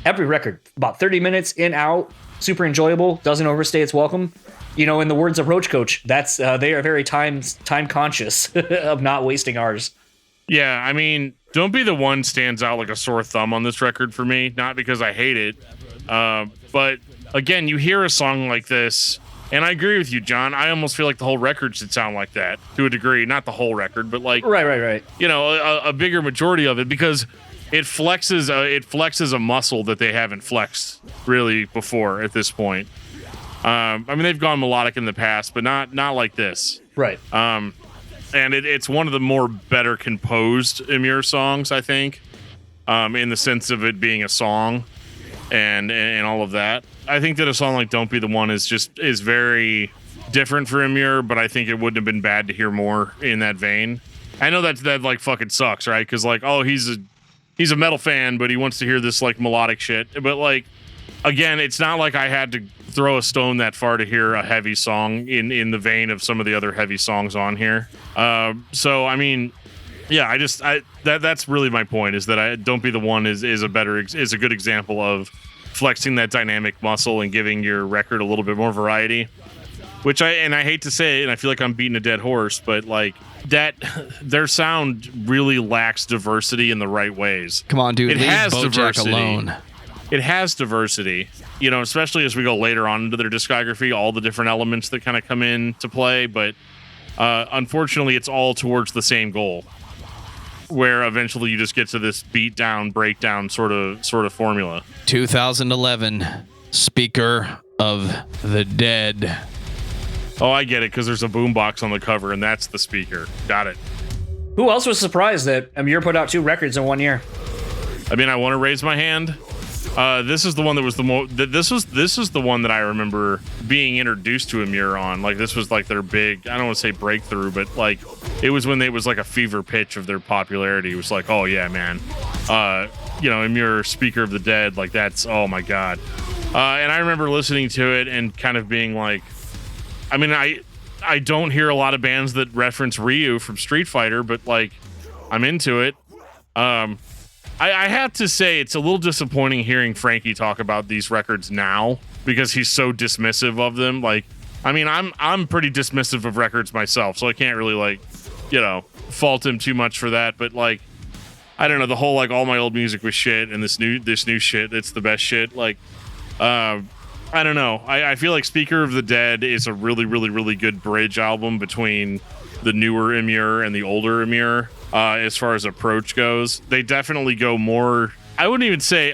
Every record, about 30 minutes in, out, super enjoyable, doesn't overstay its welcome. In the words of Roach Coach, that's they are very time conscious of not wasting ours. Yeah, I mean, Don't Be the One stands out like a sore thumb on this record for me. Not because I hate it, but again, you hear a song like this, and I agree with you, John. I almost feel like the whole record should sound like that to a degree. Not the whole record, but right. A bigger majority of it, because it flexes a muscle that they haven't flexed really before at this point. I mean, they've gone melodic in the past, but not like this. Right. And it's one of the more better composed Emmure songs, I think, in the sense of it being a song and all of that. that a song like "Don't Be the One" is very different for Emmure, but I think it wouldn't have been bad to hear more in that vein. I know that like fucking sucks, right? Because like, oh, he's a metal fan, but he wants to hear this like melodic shit. But like, again, it's not like I had to throw a stone that far to hear a heavy song in the vein of some of the other heavy songs on here. So I mean, yeah, that's really my point, is that "Don't Be the One" is a good example of flexing that dynamic muscle and giving your record a little bit more variety. Which I hate to say it, and I feel like I'm beating a dead horse, but like that, their sound really lacks diversity in the right ways. Come on, dude. It has Bojack diversity. alone. It has diversity, you know, especially as we go later on into their discography, all the different elements that kind of come into play. But unfortunately, it's all towards the same goal, where eventually you just get to this beat down, breakdown sort of formula. 2011, Speaker of the Dead. Oh, I get it, because there's a boombox on the cover, and that's the speaker. Got it. Who else was surprised that Emmure put out 2 records in 1 year? I mean, I want to raise my hand. This is the one that was the most. This is the one that I remember being introduced to Emmure on. Like, this was like their big, I don't want to say breakthrough, but like it was when it was like a fever pitch of their popularity. It was like, oh yeah, man. You know, Emmure, Speaker of the Dead, like that's, oh my god. And I remember listening to it and kind of being like, I mean, I don't hear a lot of bands that reference Ryu from Street Fighter, but like, I'm into it. I have to say it's a little disappointing hearing Frankie talk about these records now, because he's so dismissive of them. Like, I mean, I'm pretty dismissive of records myself, so I can't really like, you know, fault him too much for that. But like, I don't know, the whole like all my old music was shit and this new shit, it's the best shit. Like, I don't know. I feel like Speaker of the Dead is a really, really, really good bridge album between the newer Emmure and the older Emmure. As far as approach goes, they definitely go more. I wouldn't even say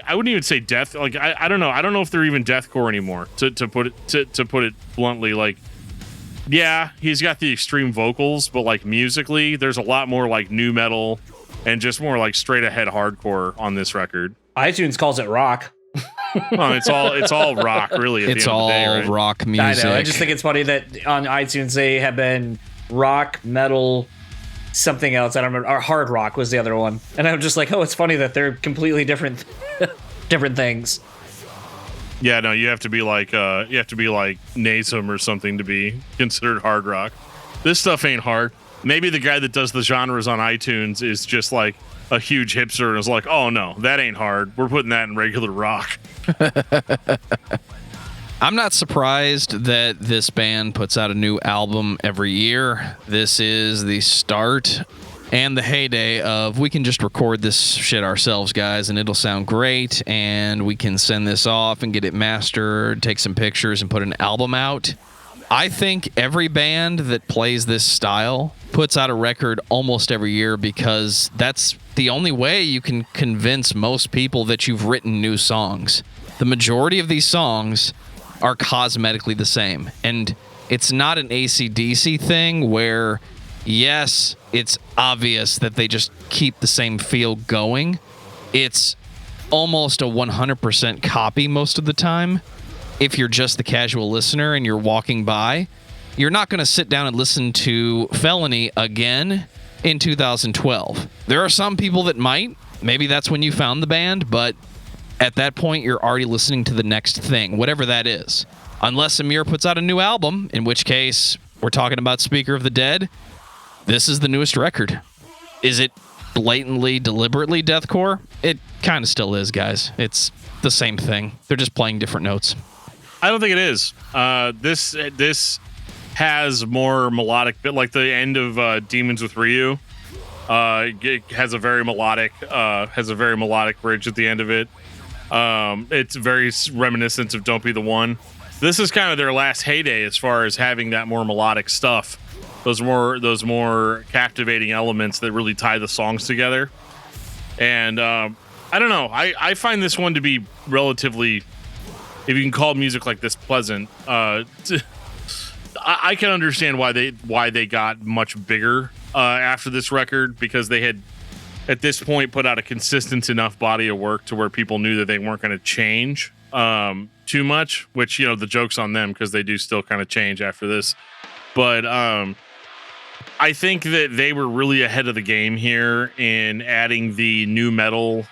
death. Like I don't know. I don't know if they're even deathcore anymore. To put it bluntly, like, yeah, he's got the extreme vocals, but like musically, there's a lot more like nu metal and just more like straight ahead hardcore on this record. iTunes calls it rock. Well, it's all rock, really. At It's the end all of the day, right? rock music. I know. I just think it's funny that on iTunes they have been rock, metal, something else. I don't remember. Or hard rock was the other one. And I'm just like, oh, it's funny that they're completely different things. Yeah, no, you have to be like Nasum or something to be considered hard rock. This stuff ain't hard. Maybe the guy that does the genres on iTunes is just like a huge hipster and is like, oh no, that ain't hard. We're putting that in regular rock. I'm not surprised that this band puts out a new album every year. This is the start and the heyday of, we can just record this shit ourselves, guys, and it'll sound great, and we can send this off and get it mastered, take some pictures, and put an album out. I think every band that plays this style puts out a record almost every year, because that's the only way you can convince most people that you've written new songs. The majority of these songs are cosmetically the same, and it's not an AC/DC thing where, yes, it's obvious that they just keep the same feel going. It's almost a 100% copy most of the time. If you're just the casual listener and you're walking by, you're not going to sit down and listen to Felony again in 2012. There are some people that might. Maybe that's when you found the band, but at that point, you're already listening to the next thing, whatever that is. Unless Emmure puts out a new album, in which case we're talking about Speaker of the Dead. This is the newest record. Is it blatantly, deliberately deathcore? It kind of still is, guys. It's the same thing. They're just playing different notes. I don't think it is. This has more melodic, bit like the end of Demons with Ryu. It has a very melodic bridge at the end of it. It's very reminiscent of Don't Be the One. This is kind of their last heyday as far as having that more melodic stuff. Those more captivating elements that really tie the songs together. And I don't know. I find this one to be relatively, if you can call music like this pleasant, I can understand why they got much bigger after this record, because they had at this point put out a consistent enough body of work to where people knew that they weren't going to change. too much, which, the joke's on them because they do still kind of change after this. But I think that they were really ahead of the game here in adding the new metal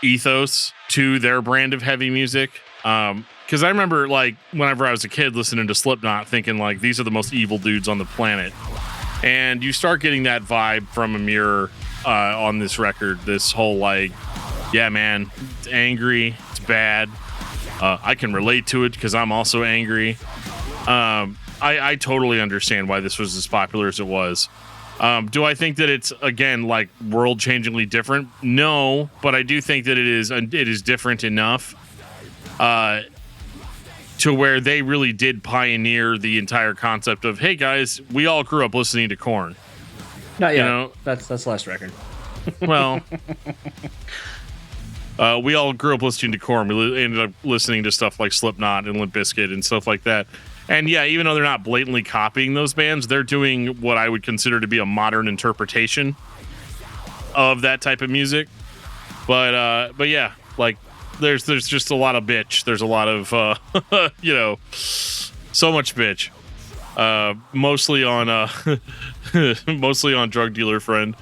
ethos to their brand of heavy music. Because I remember, like, whenever I was a kid listening to Slipknot, thinking, like, these are the most evil dudes on the planet. And you start getting that vibe from Emmure on this record. This whole, like, yeah, man, it's angry, it's bad. I can relate to it because I'm also angry. I totally understand why this was as popular as it was. Do I think that it's, again, like, world-changingly different? No, but I do think that it is different enough to where they really did pioneer the entire concept of, hey, guys, we all grew up listening to Korn. Not yet. That's the last record. Well... we all grew up listening to Korn. We ended up listening to stuff like Slipknot and Limp Bizkit and stuff like that. And yeah, even though they're not blatantly copying those bands, they're doing what I would consider to be a modern interpretation of that type of music. But yeah, like there's just a lot of bitch. There's a lot of so much bitch. Mostly on Drug Dealer Friend.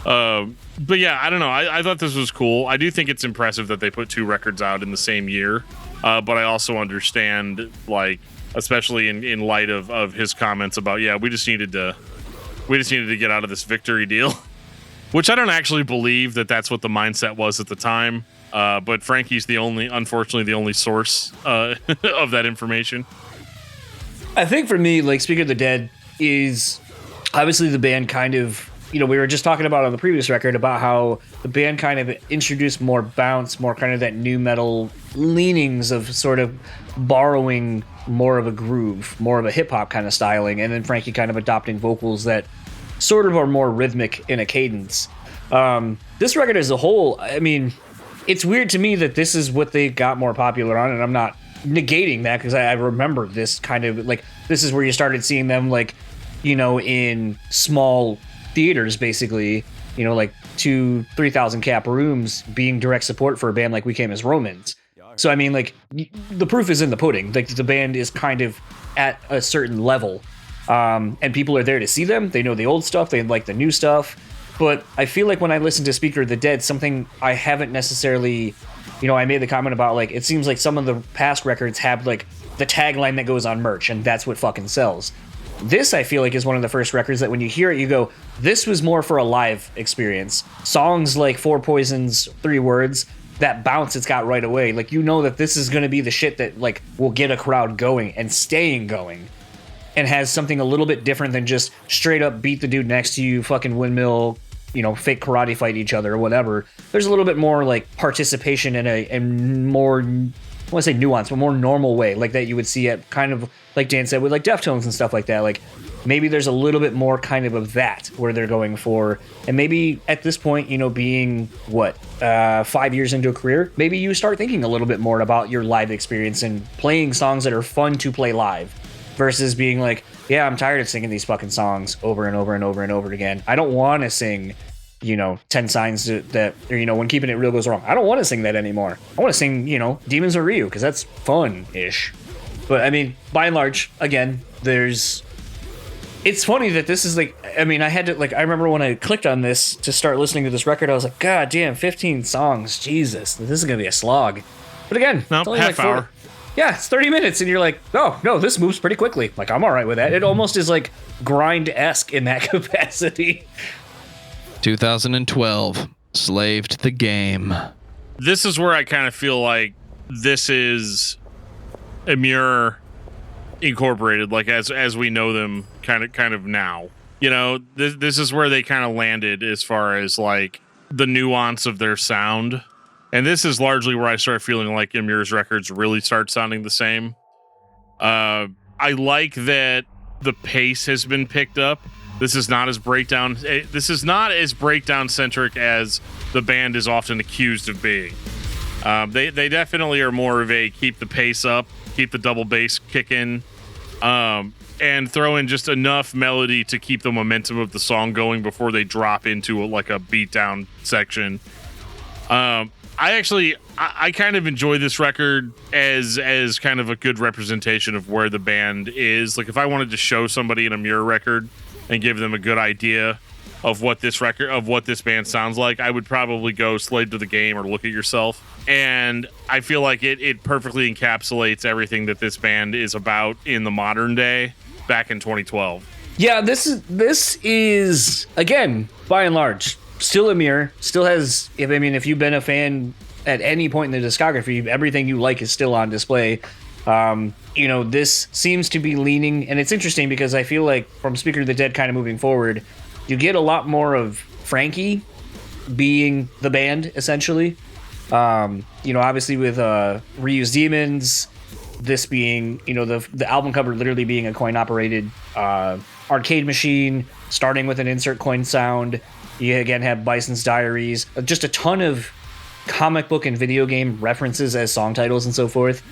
But yeah, I don't know. I thought this was cool. I do think it's impressive that they put 2 records out in the same year. But I also understand, like, especially in light of his comments about, yeah, we just needed to get out of this victory deal, which I don't actually believe that that's what the mindset was at the time. But Frankie's unfortunately the only source of that information. I think for me, like, Speak of the Dead is obviously the band kind of, we were just talking about on the previous record about how the band kind of introduced more bounce, more kind of that new metal leanings of sort of borrowing more of a groove, more of a hip hop kind of styling, and then Frankie kind of adopting vocals that sort of are more rhythmic in a cadence. This record as a whole, I mean, it's weird to me that this is what they got more popular on, and I'm not negating that because I remember this kind of, like, this is where you started seeing them, like, in small theaters, basically, like 2,000-3,000 cap rooms, being direct support for a band like We Came as Romans. So I mean, like, the proof is in the pudding. Like, the band is kind of at a certain level, and people are there to see them. They know the old stuff, they like the new stuff. But I feel like when I listen to Speaker of the Dead, something I haven't necessarily, I made the comment about, like, it seems like some of the past records have, like, the tagline that goes on merch, and that's what fucking sells. This, I feel like, is one of the first records that when you hear it, you go, this was more for a live experience. Songs like Four Poisons, 3 Words, that bounce it's got right away. Like, that this is going to be the shit that, like, will get a crowd going and staying going, and has something a little bit different than just straight up beat the dude next to you, fucking windmill, fake karate fight each other or whatever. There's a little bit more, like, participation in a more, I want to say nuance, but more normal way, like that you would see at kind of, like Dan said, with like Deftones and stuff like that. Like, maybe there's a little bit more kind of that where they're going for, and maybe at this point, being 5 years into a career, maybe you start thinking a little bit more about your live experience and playing songs that are fun to play live versus being like, yeah, I'm tired of singing these fucking songs over and over and over and over again. I don't want to sing 10 signs that, or, when Keeping It Real goes wrong. I don't want to sing that anymore. I want to sing, Demons of Ryu, because that's fun-ish. But, I mean, by and large, again, it's funny that this is, like, I mean, I had to, like, I remember when I clicked on this to start listening to this record, I was like, God damn, 15 songs, Jesus, this is going to be a slog. But again, no, it's only half like hour. Yeah, it's 30 minutes, and you're like, oh, no, this moves pretty quickly. Like, I'm all right with that. It almost is, like, grind-esque in that capacity. 2012, Slave to the Game. This is where I kind of feel like this is Emmure Incorporated, like as we know them kind of now. This is where they kind of landed as far as, like, the nuance of their sound. And this is largely where I start feeling like Emmure's records really start sounding the same. I like that the pace has been picked up. This is not as breakdown centric as the band is often accused of being. They definitely are more of a keep the pace up, keep the double bass kicking, and throw in just enough melody to keep the momentum of the song going before they drop into a beatdown section. I kind of enjoy this record as kind of a good representation of where the band is. Like if I wanted to show somebody an Emmure record and give them a good idea of what this band sounds like, I would probably go Slave to the Game or Look at Yourself. And I feel like it perfectly encapsulates everything that this band is about in the modern day back in 2012. Yeah, this is again, by and large, still Emmure. Still has, if you've been a fan at any point in the discography, everything you like is still on display. This seems to be leaning, and it's interesting because I feel like from Speaker of the Dead kind of moving forward, you get a lot more of Frankie being the band, essentially. Obviously with Reused Demons, this being, the album cover literally being a coin-operated arcade machine, starting with an insert coin sound. You again have Bison's Diaries, just a ton of comic book and video game references as song titles and so forth.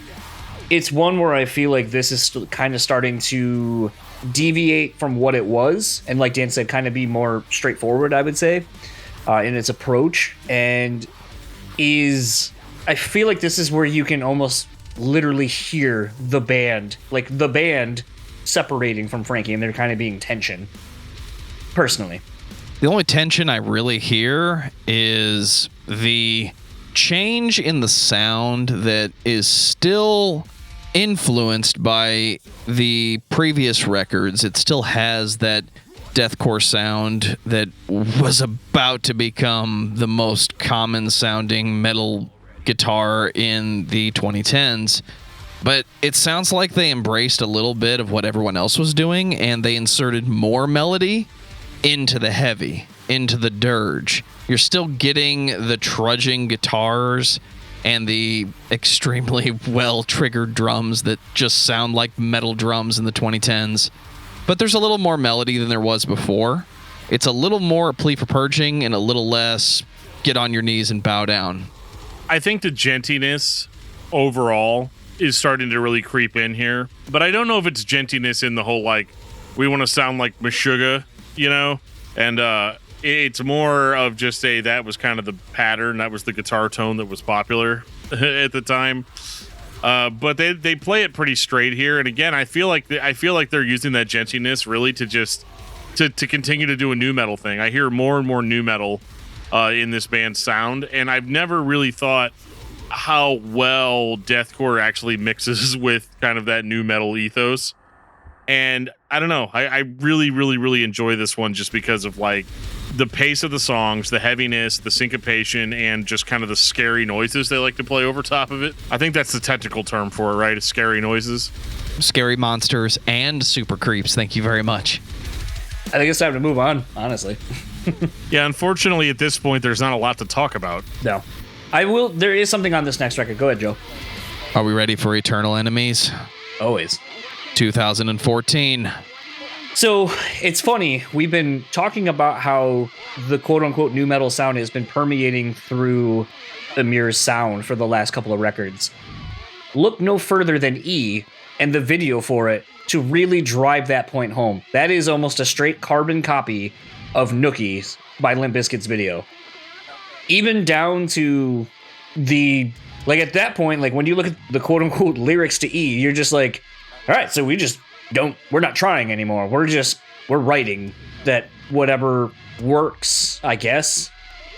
It's one where I feel like this is kind of starting to deviate from what it was, and like Dan said, kind of be more straightforward, I would say, in its approach. And I feel like this is where you can almost literally hear the band separating from Frankie, and they're kind of being tension, personally. The only tension I really hear is the change in the sound that is still influenced by the previous records. It still has that deathcore sound that was about to become the most common sounding metal guitar in the 2010s. But it sounds like they embraced a little bit of what everyone else was doing, and they inserted more melody into the heavy, into the dirge. You're still getting the trudging guitars and the extremely well-triggered drums that just sound like metal drums in the 2010s. But there's a little more melody than there was before. It's a little more a plea for purging and a little less get on your knees and bow down. I think the gentiness overall is starting to really creep in here. But I don't know if it's gentiness in the whole, like, we want to sound like Meshuggah, And it's more of just that was kind of the pattern. That was the guitar tone that was popular at the time. But they play it pretty straight here. And again, I feel like they're using that gentiness really to just to continue to do a nu metal thing. I hear more and more nu metal in this band's sound, and I've never really thought how well deathcore actually mixes with kind of that nu metal ethos. And I don't know, I really, really, really enjoy this one just because of like the pace of the songs, the heaviness, the syncopation, and just kind of the scary noises they like to play over top of it. I think that's the technical term for it, right? It's scary noises. Scary monsters and super creeps. Thank you very much. I think it's time to move on, honestly. Yeah, unfortunately, at this point, there's not a lot to talk about. No. There is something on this next record. Go ahead, Joe. Are we ready for Eternal Enemies? Always. 2014. So it's funny, we've been talking about how the quote-unquote nu metal sound has been permeating through Emmure's sound for the last couple of records. Look no further than E and the video for it to really drive that point home. That is almost a straight carbon copy of Nookies by Limp Bizkit's video. Even down to the, like at that point, like when you look at the quote-unquote lyrics to E, you're just like, all right, so we're not trying anymore. We're writing that whatever works, I guess.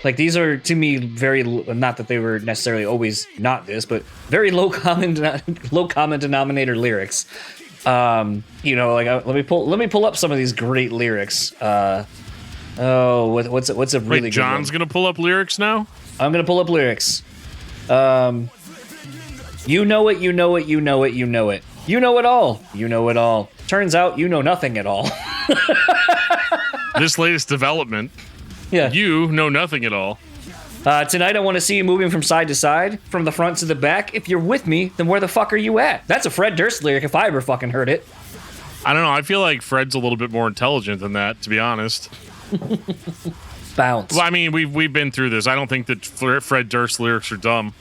Like these are, to me, very, not that they were necessarily always not this, but very low common denominator lyrics. Let me pull up some of these great lyrics. What's a really Wait, good John's one? gonna pull up lyrics now? I'm gonna pull up lyrics. You know it, you know it, you know it, you know it. You know it all. You know it all. Turns out you know nothing at all. This latest development. Yeah. You know nothing at all. Tonight I want to see you moving from side to side, from the front to the back. If you're with me, then where the fuck are you at? That's a Fred Durst lyric if I ever fucking heard it. I don't know. I feel like Fred's a little bit more intelligent than that, to be honest. Bounce. Well, I mean, we've been through this. I don't think that Fred Durst lyrics are dumb.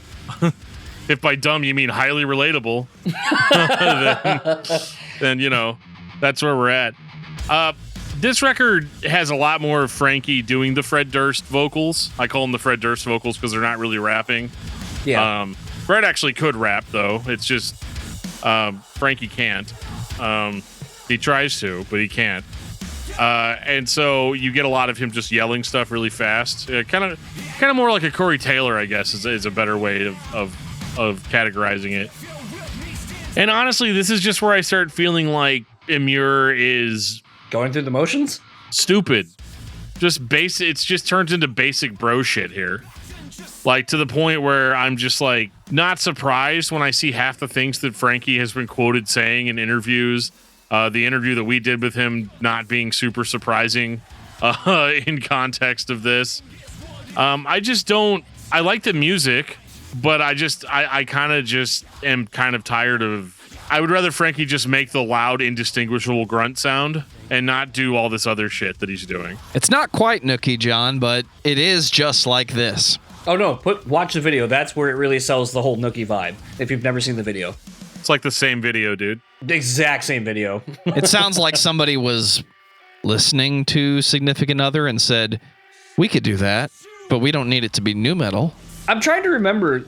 If by dumb you mean highly relatable, then that's where we're at. This record has a lot more of Frankie doing the Fred Durst vocals. I call them the Fred Durst vocals because they're not really rapping. Yeah. Fred actually could rap, though. It's just Frankie can't. He tries to, but he can't. And so you get a lot of him just yelling stuff really fast. Kind of more like a Corey Taylor, I guess, is a better way of categorizing it. And honestly, this is just where I start feeling like Emmure is Going through the motions? stupid. Just basic. It's just turns into basic bro shit here. Like, to the point where I'm just like not surprised when I see half the things that Frankie has been quoted saying in interviews. The interview that we did with him not being super surprising in context of this. I just don't. I like the music, but I kind of just am kind of tired of. I would rather Frankie just make the loud, indistinguishable grunt sound and not do all this other shit that he's doing. It's not quite Nookie, John, but it is just like this. Oh no! Watch the video. That's where it really sells the whole Nookie vibe. If you've never seen the video, It's like the same video, dude. the exact same video. It sounds like somebody was listening to Significant Other and said, we could do that, but we don't need it to be nu metal. I'm trying to remember,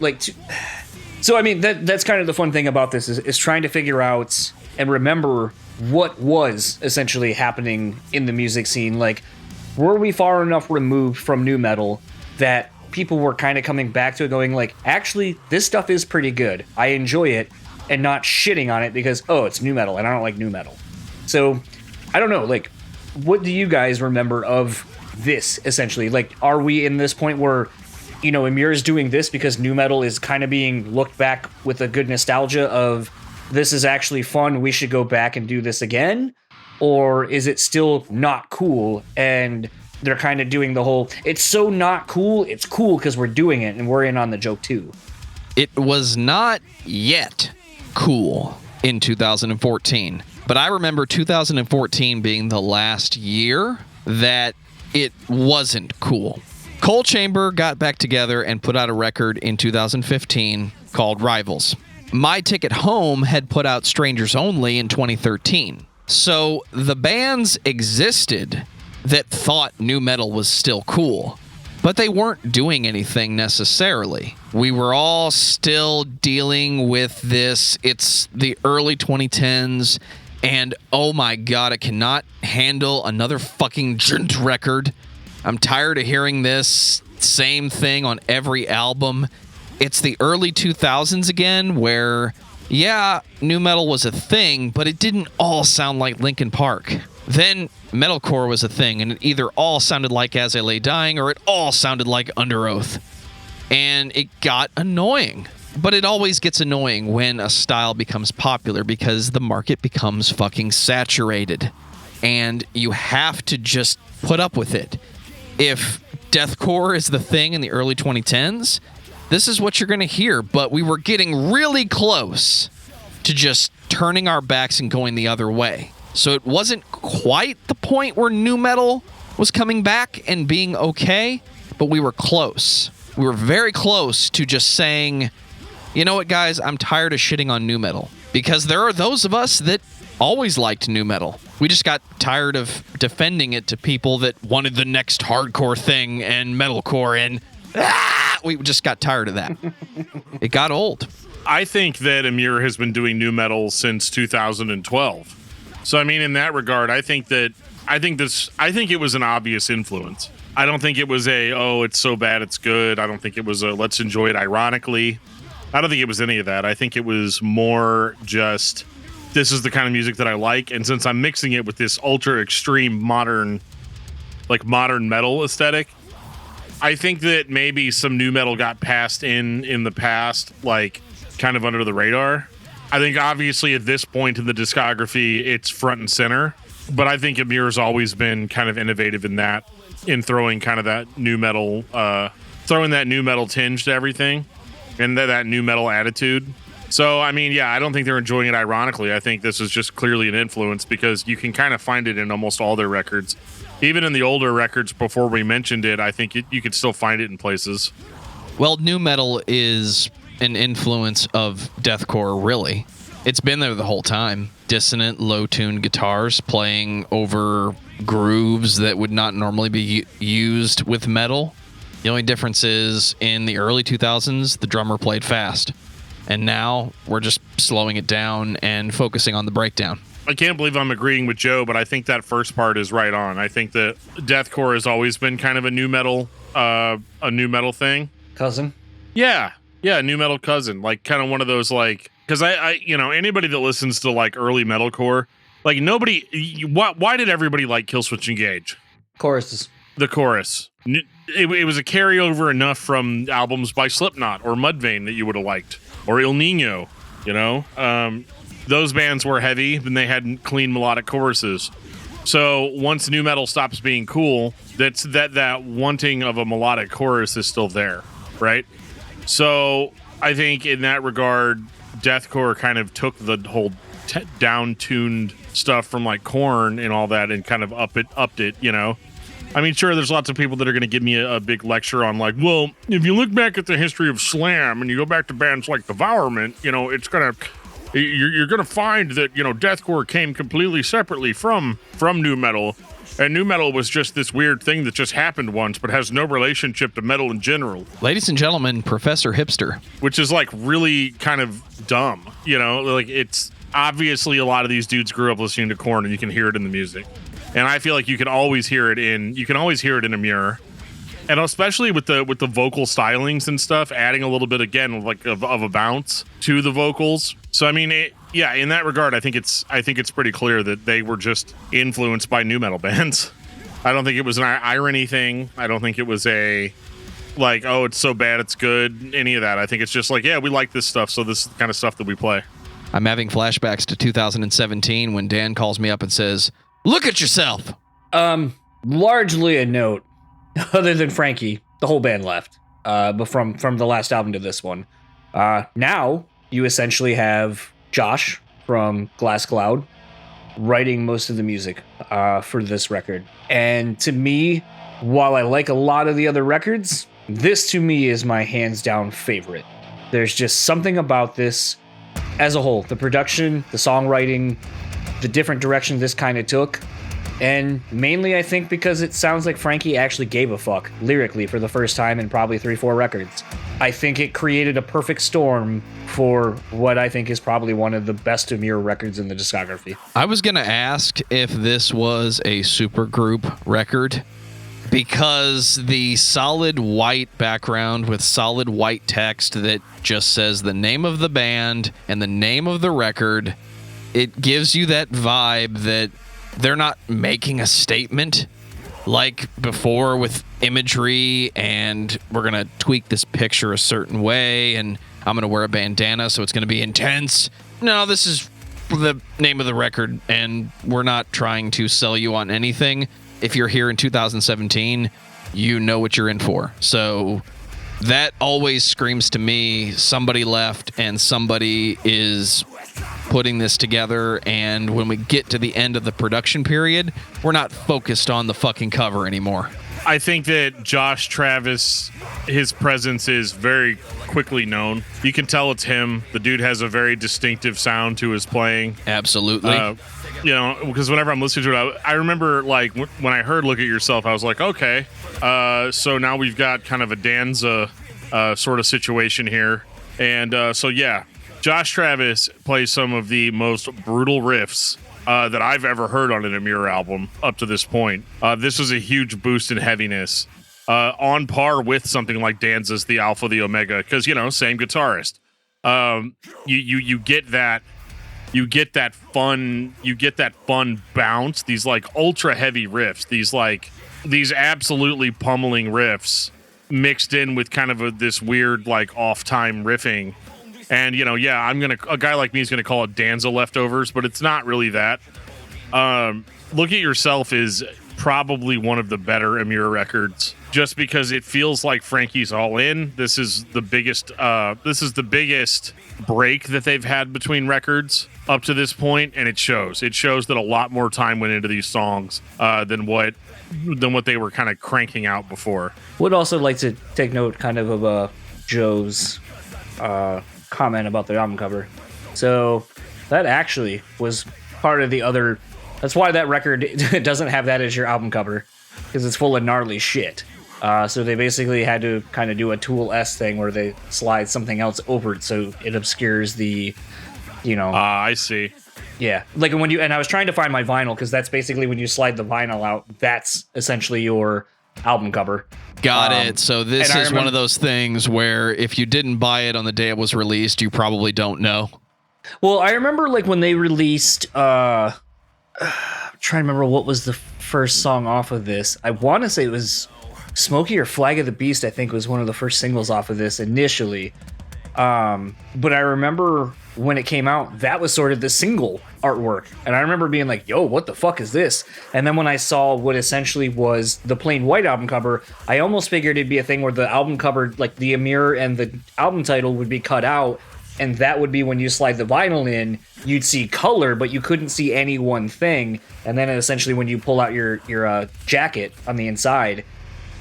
so I mean, that's kind of the fun thing about this is trying to figure out and remember what was essentially happening in the music scene. Like, were we far enough removed from nu metal that people were kind of coming back to it going like, actually, this stuff is pretty good. I enjoy it, and not shitting on it because, oh, it's nu metal and I don't like nu metal. So, I don't know, like, what do you guys remember of this, essentially? Like, are we in this point where, you know, Emmure's doing this because nu metal is kind of being looked back with a good nostalgia of, this is actually fun, we should go back and do this again? Or is it still not cool and they're kind of doing the whole, it's so not cool, it's cool because we're doing it and we're in on the joke too? It was not yet cool in 2014, but I remember 2014 being the last year that it wasn't cool. Coal Chamber got back together and put out a record in 2015 called Rivals. My Ticket Home had put out Strangers Only in 2013. So the bands existed that thought nu metal was still cool, but they weren't doing anything necessarily. We were all still dealing with this. It's the early 2010s, and oh my god, I cannot handle another fucking gent record. I'm tired of hearing this same thing on every album. It's the early 2000s again, where, yeah, nu metal was a thing, but it didn't all sound like Linkin Park. Then metalcore was a thing, and it either all sounded like As I Lay Dying or it all sounded like Under Oath. And it got annoying. But it always gets annoying when a style becomes popular because the market becomes fucking saturated. And you have to just put up with it. If deathcore is the thing in the early 2010s, this is what you're going to hear. But we were getting really close to just turning our backs and going the other way. So it wasn't quite the point where nu metal was coming back and being okay, but we were close. We were very close to just saying, you know what, guys, I'm tired of shitting on nu metal. Because there are those of us that always liked nu metal. We just got tired of defending it to people that wanted the next hardcore thing and metalcore, and we just got tired of that. It got old. I think that Emmure has been doing nu metal since 2012. So I mean, in that regard, I think it was an obvious influence. I don't think it was it's so bad it's good. I don't think it was let's enjoy it ironically. I don't think it was any of that. I think it was more just, this is the kind of music that I like, and since I'm mixing it with this ultra extreme modern metal aesthetic, I think that maybe some nu metal got passed in the past, like kind of under the radar. I think obviously at this point in the discography, it's front and center, but I think Emmure's always been kind of innovative in throwing kind of that nu metal, throwing that nu metal tinge to everything, and that nu metal attitude. So, I mean, yeah, I don't think they're enjoying it ironically. I think this is just clearly an influence because you can kind of find it in almost all their records. Even in the older records before we mentioned it, I think you could still find it in places. Well, nu metal is an influence of deathcore, really. It's been there the whole time. Dissonant, low-tuned guitars playing over grooves that would not normally be used with metal. The only difference is in the early 2000s, the drummer played fast. And now we're just slowing it down and focusing on the breakdown. I can't believe I'm agreeing with Joe, but I think that first part is right on. I think that deathcore has always been kind of a new metal thing. Cousin? Yeah, new metal cousin. Like kind of one of those like, because I anybody that listens to like early metalcore, like nobody. Why did everybody like Killswitch Engage? Choruses. The chorus. It was a carryover enough from albums by Slipknot or Mudvayne that you would have liked, or Il Nino. Those bands were heavy and they had clean melodic choruses. So once new metal stops being cool, that wanting of a melodic chorus is still there, right? So I think in that regard, deathcore kind of took the whole down-tuned stuff from like Korn and all that and kind of upped it. I mean, sure, there's lots of people that are going to give me a big lecture on like, well, if you look back at the history of slam and you go back to bands like Devourment, it's going to... You're going to find that, deathcore came completely separately from new metal. And new metal was just this weird thing that just happened once, but has no relationship to metal in general. Ladies and gentlemen, Professor Hipster. Which is like really kind of dumb. Like it's obviously a lot of these dudes grew up listening to Korn and you can hear it in the music. And I feel like you can always hear it in Emmure. And especially with the vocal stylings and stuff, adding a little bit again like of a bounce to the vocals. So I mean, in that regard, I think it's pretty clear that they were just influenced by new metal bands. I don't think it was an irony thing. I don't think it was a like, oh, it's so bad it's good. Any of that. I think it's just like, yeah, we like this stuff, so this is the kind of stuff that we play. I'm having flashbacks to 2017 when Dan calls me up and says, "Look at yourself." Largely a note. Other than Frankie, the whole band left. But from the last album to this one, now you essentially have Josh from Glass Cloud writing most of the music for this record. And to me, while I like a lot of the other records, this to me is my hands down favorite. There's just something about this as a whole. The production, the songwriting, the different direction this kind of took. And mainly, I think, because it sounds like Frankie actually gave a fuck lyrically for the first time in probably 3-4 records. I think it created a perfect storm for what I think is probably one of the best Emmure records in the discography. I was going to ask if this was a supergroup record, because the solid white background with solid white text that just says the name of the band and the name of the record, it gives you that vibe that they're not making a statement like before with imagery and we're going to tweak this picture a certain way and I'm going to wear a bandana so it's going to be intense. No, this is the name of the record and we're not trying to sell you on anything. If you're here in 2017, you know what you're in for. So that always screams to me somebody left and somebody is putting this together, and when we get to the end of the production period, we're not focused on the fucking cover anymore. I think that Josh Travis, his presence is very quickly known. You can tell it's him. The dude has a very distinctive sound to his playing. Absolutely. Because whenever I'm listening to it, I remember like when I heard "Look at Yourself," I was like, okay, so now we've got kind of a Danza sort of situation here, and so yeah. Josh Travis plays some of the most brutal riffs that I've ever heard on an Emmure album up to this point. This was a huge boost in heaviness, on par with something like Danza's The Alpha, the Omega, because same guitarist. You get that fun bounce. These like ultra heavy riffs. These absolutely pummeling riffs mixed in with kind of this weird like off time riffing. And, a guy like me is going to call it Danza leftovers, but it's not really that. Look at Yourself is probably one of the better Emmure records, just because it feels like Frankie's all in. This is the biggest break that they've had between records up to this point, and it shows. It shows that a lot more time went into these songs than what they were kind of cranking out before. Would also like to take note kind of Joe's comment about the album cover. So that actually was part of the other That's why that record doesn't have that as your album cover, because it's full of gnarly shit. So they basically had to kind of do a Tool-esque thing where they slide something else over it so it obscures the, I see. Yeah, like and I was trying to find my vinyl, because that's basically when you slide the vinyl out, that's essentially your album cover. Got it. So this is one of those things where if you didn't buy it on the day it was released, you probably don't know. Well, I remember like when they released, I'm trying to remember what was the first song off of this. I want to say it was Smokey or Flag of the Beast, I think was one of the first singles off of this initially. But I remember when it came out, that was sort of the single artwork. And I remember being like, yo, what the fuck is this? And then when I saw what essentially was the plain white album cover, I almost figured it'd be a thing where the album cover, like the Emmure and the album title would be cut out. And that would be when you slide the vinyl in, you'd see color, but you couldn't see any one thing. And then essentially when you pull out your jacket on the inside,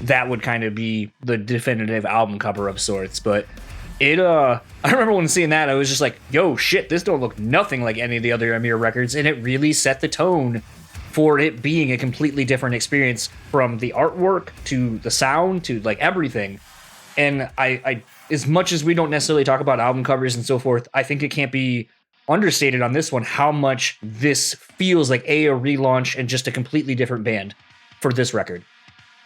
that would kind of be the definitive album cover of sorts. But I remember when seeing that, I was just like, yo, shit, this don't look nothing like any of the other Emmure records. And it really set the tone for it being a completely different experience, from the artwork to the sound to like everything. And I as much as we don't necessarily talk about album covers and so forth, I think it can't be understated on this one how much this feels like a relaunch and just a completely different band for this record.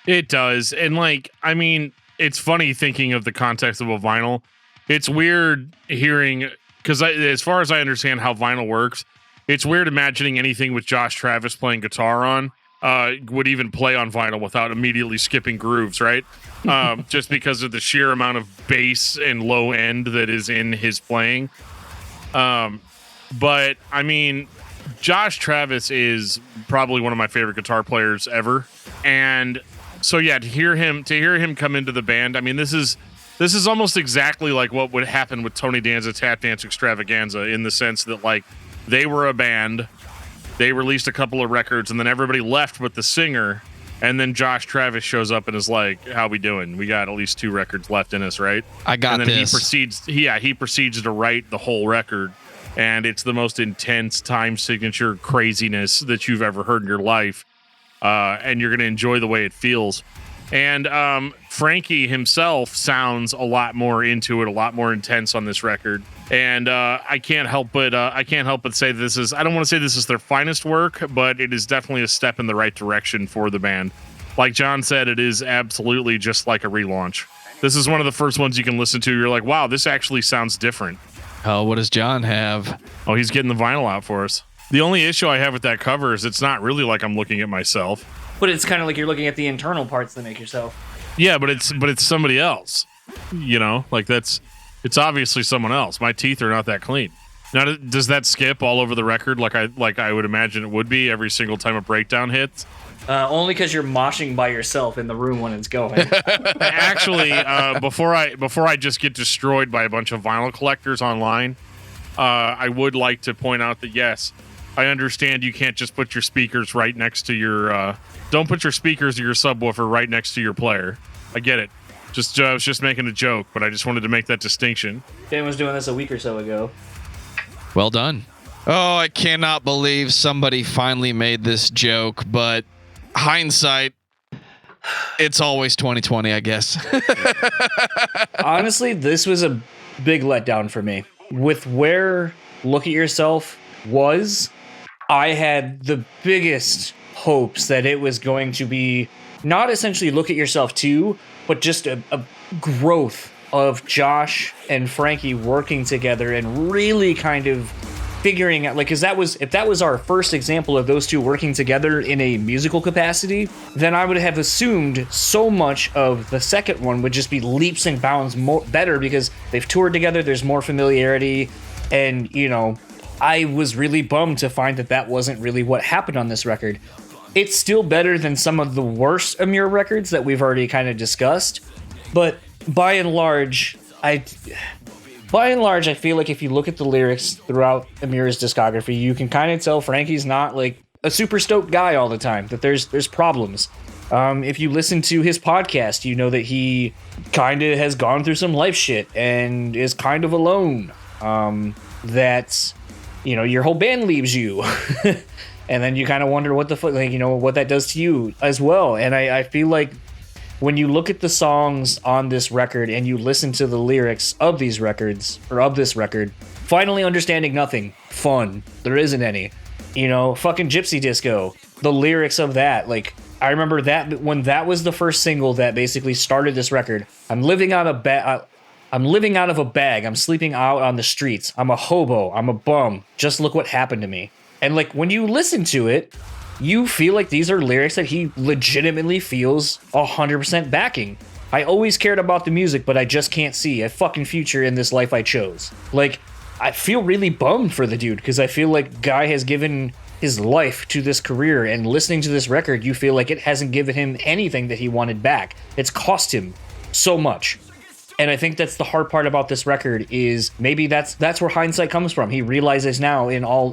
It does. And like, I mean, it's funny thinking of the context of a vinyl. It's weird hearing, because as far as I understand how vinyl works, it's weird imagining anything with Josh Travis playing guitar on would even play on vinyl without immediately skipping grooves, right? Just because of the sheer amount of bass and low end that is in his playing. But I mean, Josh Travis is probably one of my favorite guitar players ever. And so yeah, to hear him come into the band, I mean, this is almost exactly like what would happen with Tony Danza Tap Dance Extravaganza, in the sense that like they were a band, they released a couple of records, and then everybody left but the singer, and then Josh Travis shows up and is like, "How we doing? We got at least 2 records left in us, right?" I got and then this. He proceeds to write the whole record, and it's the most intense time signature craziness that you've ever heard in your life, and you're gonna enjoy the way it feels. And Frankie himself sounds a lot more into it, a lot more intense on this record. And I can't help but say this is, I don't want to say this is their finest work, but it is definitely a step in the right direction for the band. Like John said, it is absolutely just like a relaunch. This is one of the first ones you can listen to. You're like, wow, this actually sounds different. Oh, what does John have? Oh, he's getting the vinyl out for us. The only issue I have with that cover is it's not really like I'm looking at myself. But it's kind of like you're looking at the internal parts that make yourself. Yeah, but it's somebody else. You know, like it's obviously someone else. My teeth are not that clean. Now, does that skip all over the record like I would imagine it would be every single time a breakdown hits? Only because you're moshing by yourself in the room when it's going. Actually, before I just get destroyed by a bunch of vinyl collectors online, I would like to point out that yes, I understand you can't just put your speakers right next to your. Don't put your speakers or your subwoofer right next to your player. I get it. I was just making a joke, but I just wanted to make that distinction. Dan was doing this a week or so ago. Well done. Oh, I cannot believe somebody finally made this joke, but hindsight, it's always 2020, I guess. Honestly, this was a big letdown for me. With where Look at Yourself was, I had the biggest hopes that it was going to be not essentially Look at Yourself 2, but just a growth of Josh and Frankie working together and really kind of figuring out, like, because if that was our first example of those two working together in a musical capacity, then I would have assumed so much of the second one would just be leaps and bounds better, because they've toured together, there's more familiarity, and, you know, I was really bummed to find that wasn't really what happened on this record. It's still better than some of the worst Emmure records that we've already kind of discussed, but by and large, I feel like if you look at the lyrics throughout Emmure's discography, you can kind of tell Frankie's not like a super stoked guy all the time, that there's problems. If you listen to his podcast, you know that he kind of has gone through some life shit and is kind of alone. That, your whole band leaves you. And then you kind of wonder what the fuck, like, what that does to you as well. And I feel like when you look at the songs on this record and you listen to the lyrics of these records, or of this record, Finally Understanding Nothing, fun. There isn't any. Fucking Gypsy Disco, the lyrics of that, like, I remember that when that was the first single that basically started this record. I'm living out of a bag. I'm sleeping out on the streets. I'm a hobo. I'm a bum. Just look what happened to me. And like when you listen to it, you feel like these are lyrics that he legitimately feels 100% backing. I always cared about the music, but I just can't see a fucking future in this life I chose. Like, I feel really bummed for the dude because I feel like Guy has given his life to this career, and listening to this record, you feel like it hasn't given him anything that he wanted back. It's cost him so much. And I think that's the hard part about this record is maybe that's where hindsight comes from. He realizes now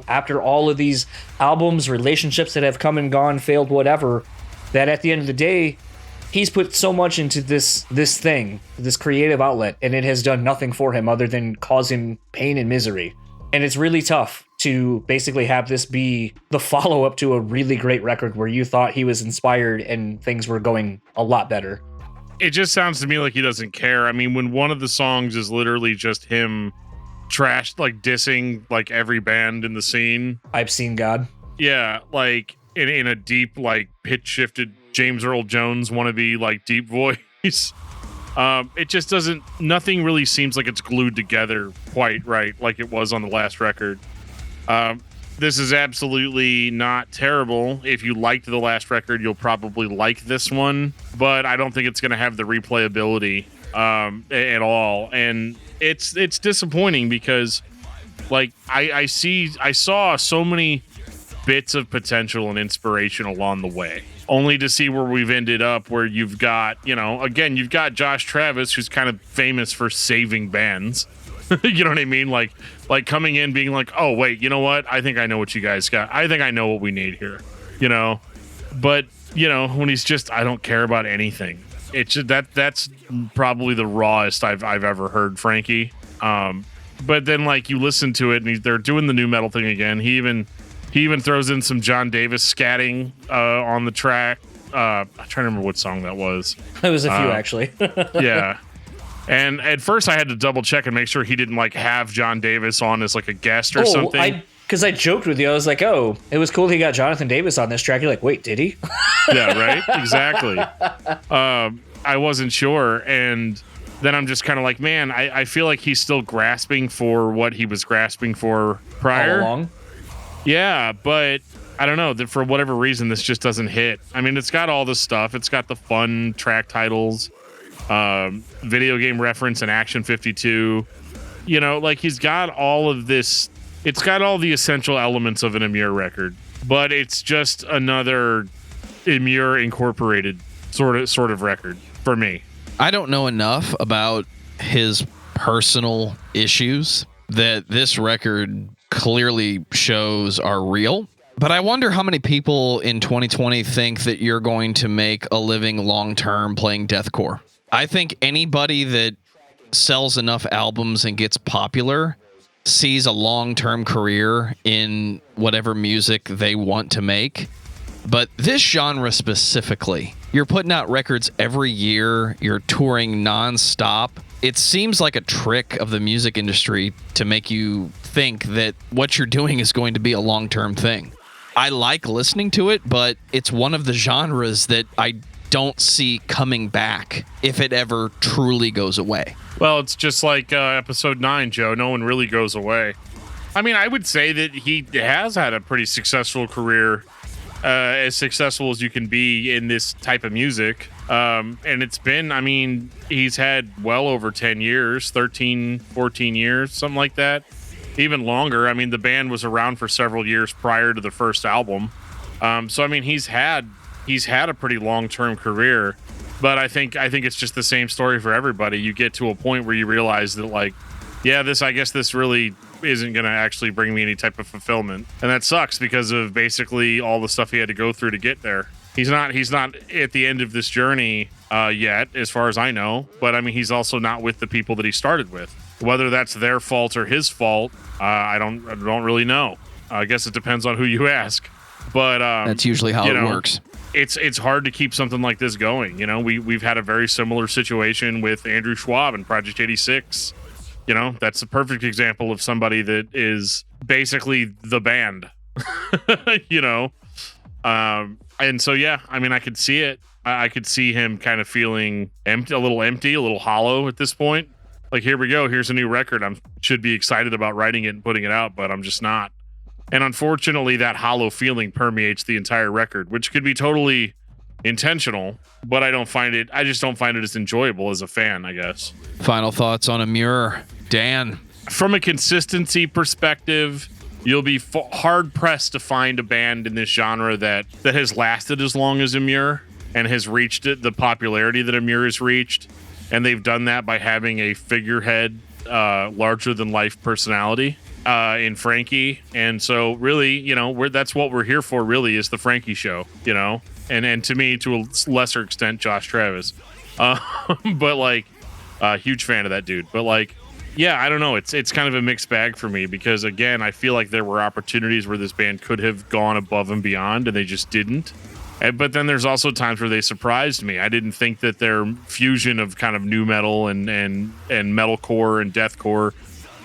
after all of these albums, relationships that have come and gone, failed, whatever, that at the end of the day, he's put so much into this thing, this creative outlet, and it has done nothing for him other than cause him pain and misery. And it's really tough to basically have this be the follow-up to a really great record where you thought he was inspired and things were going a lot better. It just sounds to me like he doesn't care. I mean, when one of the songs is literally just him dissing like every band in the scene. I've Seen God. Yeah, like in a deep, like pitch shifted James Earl Jones wannabe, like deep voice. It just nothing really seems like it's glued together quite right like it was on the last record. This is absolutely not terrible. If you liked the last record, you'll probably like this one, but I don't think it's going to have the replayability at all. And it's disappointing because like I saw so many bits of potential and inspiration along the way, only to see where we've ended up, where you've got, again, you've got Josh Travis, who's kind of famous for saving bands. You know what I mean? Like coming in being like, oh, wait, you know what? I think I know what you guys got. I think I know what we need here, But, when he's just, I don't care about anything. It's just, that's probably the rawest I've ever heard Frankie. But then, like, you listen to it, and they're doing the new metal thing again. He even throws in some John Davis scatting on the track. I'm trying to remember what song that was. It was a few, actually. Yeah. And at first I had to double check and make sure he didn't like have John Davis on as like a guest or something. Because I joked with you. I was like, oh, it was cool he got Jonathan Davis on this track. You're like, wait, did he? Yeah, right? Exactly. I wasn't sure. And then I'm just kind of like, man, I feel like he's still grasping for what he was grasping for prior. All along? Yeah, but I don't know. For whatever reason, this just doesn't hit. I mean, it's got all this stuff. It's got the fun track titles. Video game reference and Action 52, like he's got all of this. It's got all the essential elements of an Emmure record, but it's just another Emmure incorporated sort of record for me. I don't know enough about his personal issues that this record clearly shows are real. But I wonder how many people in 2020 think that you're going to make a living long-term playing deathcore. I think anybody that sells enough albums and gets popular sees a long-term career in whatever music they want to make. But this genre specifically, you're putting out records every year, you're touring nonstop. It seems like a trick of the music industry to make you think that what you're doing is going to be a long-term thing. I like listening to it, but it's one of the genres that I don't see coming back if it ever truly goes away. Well, it's just like episode 9, Joe. No one really goes away. I mean, I would say that he has had a pretty successful career, as successful as you can be in this type of music. And it's been, I mean, he's had well over 10 years, 13, 14 years, something like that. Even longer. I mean, the band was around for several years prior to the first album. So, I mean, he's had a pretty long-term career, but I think it's just the same story for everybody. You get to a point where you realize that, like, yeah, I guess this really isn't going to actually bring me any type of fulfillment. And that sucks because of basically all the stuff he had to go through to get there. He's not at the end of this journey yet, as far as I know, but I mean, he's also not with the people that he started with. Whether that's their fault or his fault, I don't really know. I guess it depends on who you ask. But that's usually how it works. It's hard to keep something like this going. You know, we've had a very similar situation with Andrew Schwab and Project 86. You know, that's a perfect example of somebody that is basically the band. You know, and so yeah, I mean, I could see it. I could see him kind of feeling empty, a little hollow at this point. Like, here we go. Here's a new record. I should be excited about writing it and putting it out, but I'm just not. And unfortunately, that hollow feeling permeates the entire record, which could be totally intentional, but I just don't find it as enjoyable as a fan, I guess. Final thoughts on Emmure, Dan? From a consistency perspective, you'll be hard-pressed to find a band in this genre that has lasted as long as Emmure and has reached the popularity that Emmure has reached. And they've done that by having a figurehead, larger-than-life personality in Frankie. And so really, you know, that's what we're here for, really, is the Frankie show, you know? And to me, to a lesser extent, Josh Travis. But, like, huge fan of that dude. But, like, yeah, I don't know. It's kind of a mixed bag for me because, again, I feel like there were opportunities where this band could have gone above and beyond, and they just didn't. But then there's also times where they surprised me. I didn't think that their fusion of kind of new metal and metalcore and deathcore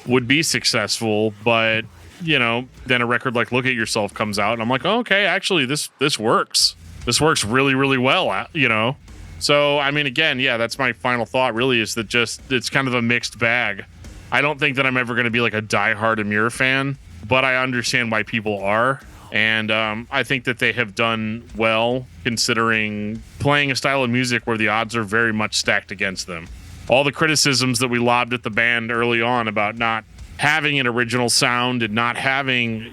would be successful. But, you know, then a record like Look at Yourself comes out, and I'm like, oh, okay, actually, this works. This works really, really well, you know? So, I mean, again, yeah, that's my final thought, really, is that just it's kind of a mixed bag. I don't think that I'm ever going to be like a diehard Emmure fan, but I understand why people are. And I think that they have done well considering playing a style of music where the odds are very much stacked against them. All the criticisms that we lobbed at the band early on about not having an original sound and not having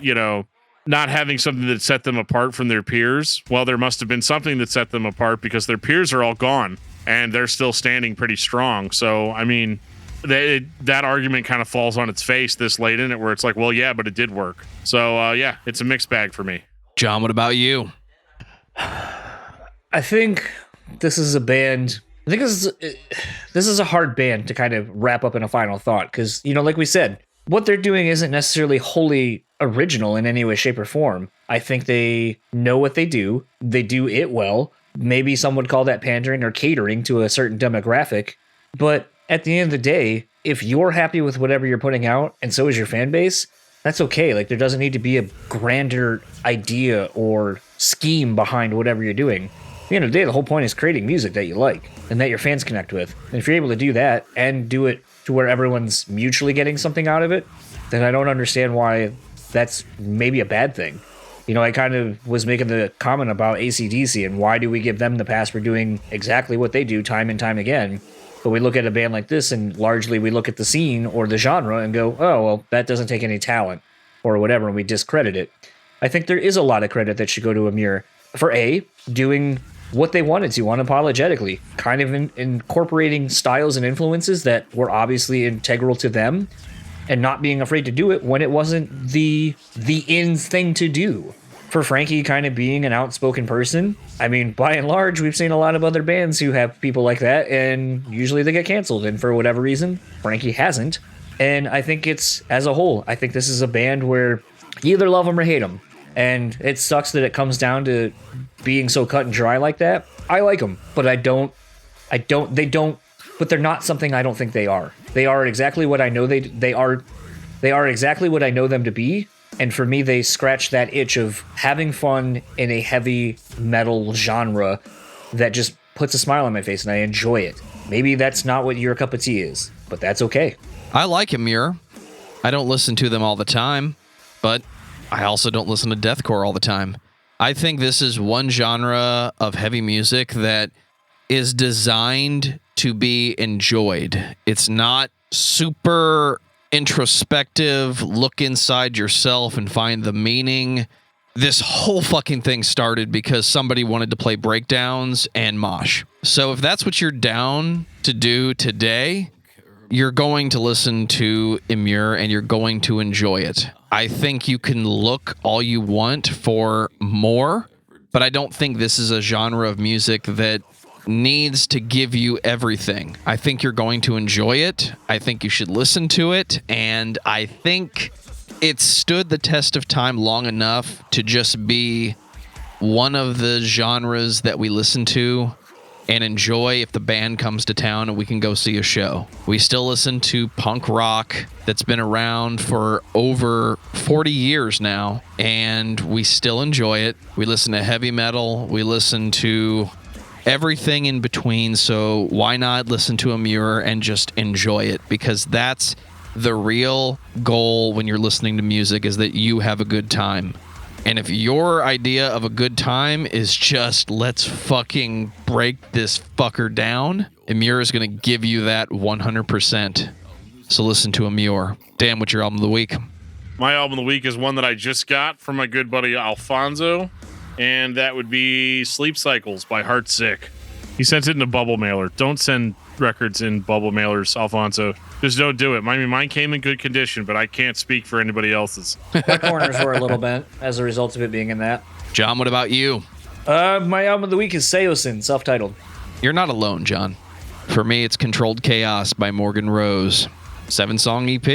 something that set them apart from their peers. Well, there must have been something that set them apart because their peers are all gone and they're still standing pretty strong. So, I mean, that argument kind of falls on its face this late in it where it's like, well, yeah, but it did work. So, yeah, it's a mixed bag for me. John, what about you? I think this is a band. I think this is a hard band to kind of wrap up in a final thought because, you know, like we said, what they're doing isn't necessarily wholly original in any way, shape, or form. I think they know what they do. They do it well. Maybe some would call that pandering or catering to a certain demographic. But at the end of the day, if you're happy with whatever you're putting out, and so is your fan base, that's okay. Like, there doesn't need to be a grander idea or scheme behind whatever you're doing. At the end of the day, the whole point is creating music that you like and that your fans connect with. And if you're able to do that and do it to where everyone's mutually getting something out of it, then I don't understand why that's maybe a bad thing. You know, I kind of was making the comment about AC/DC and why do we give them the pass for doing exactly what they do time and time again. But we look at a band like this and largely we look at the scene or the genre and go, oh, well, that doesn't take any talent or whatever, and we discredit it. I think there is a lot of credit that should go to Emmure for doing what they wanted to unapologetically, kind of incorporating styles and influences that were obviously integral to them and not being afraid to do it when it wasn't the in thing to do. For Frankie kind of being an outspoken person, I mean, by and large, we've seen a lot of other bands who have people like that, and usually they get canceled. And for whatever reason, Frankie hasn't. And I think it's, as a whole, I think this is a band where you either love them or hate them. And it sucks that it comes down to being so cut and dry like that. I like them, but but they're not something I don't think they are. They are exactly what I know they are exactly what I know them to be. And for me, they scratch that itch of having fun in a heavy metal genre that just puts a smile on my face and I enjoy it. Maybe that's not what your cup of tea is, but that's okay. I like Emmure. I don't listen to them all the time, but I also don't listen to deathcore all the time. I think this is one genre of heavy music that is designed to be enjoyed. It's not super introspective, look inside yourself and find the meaning. This whole fucking thing started because somebody wanted to play breakdowns and mosh. So if that's what you're down to do today, you're going to listen to Emmure and you're going to enjoy it. I think you can look all you want for more, but I don't think this is a genre of music that needs to give you everything. I think you're going to enjoy it. I think you should listen to it. And I think it stood the test of time long enough to just be one of the genres that we listen to and enjoy if the band comes to town and we can go see a show. We still listen to punk rock that's been around for over 40 years now, and we still enjoy it. We listen to heavy metal. We listen to everything in between, so why not listen to Emmure and just enjoy it? Because that's the real goal when you're listening to music, is that you have a good time. And if your idea of a good time is just, let's fucking break this fucker down, Emmure is going to give you that 100%. So listen to Emmure. Dan, what's your album of the week? My album of the week is one that I just got from my good buddy Alfonso, and that would be Sleep Cycles by Heartsick. He sent it in a bubble mailer. Don't send records in bubble mailers, Alfonso. Just don't do it. Mine came in good condition, but I can't speak for anybody else's. My corners were a little bent as a result of it being in that. John, what about you? My album of the week is Saosin, self-titled. You're not alone, John. For me, it's Controlled Chaos by Morgan Rose. 7-song EP.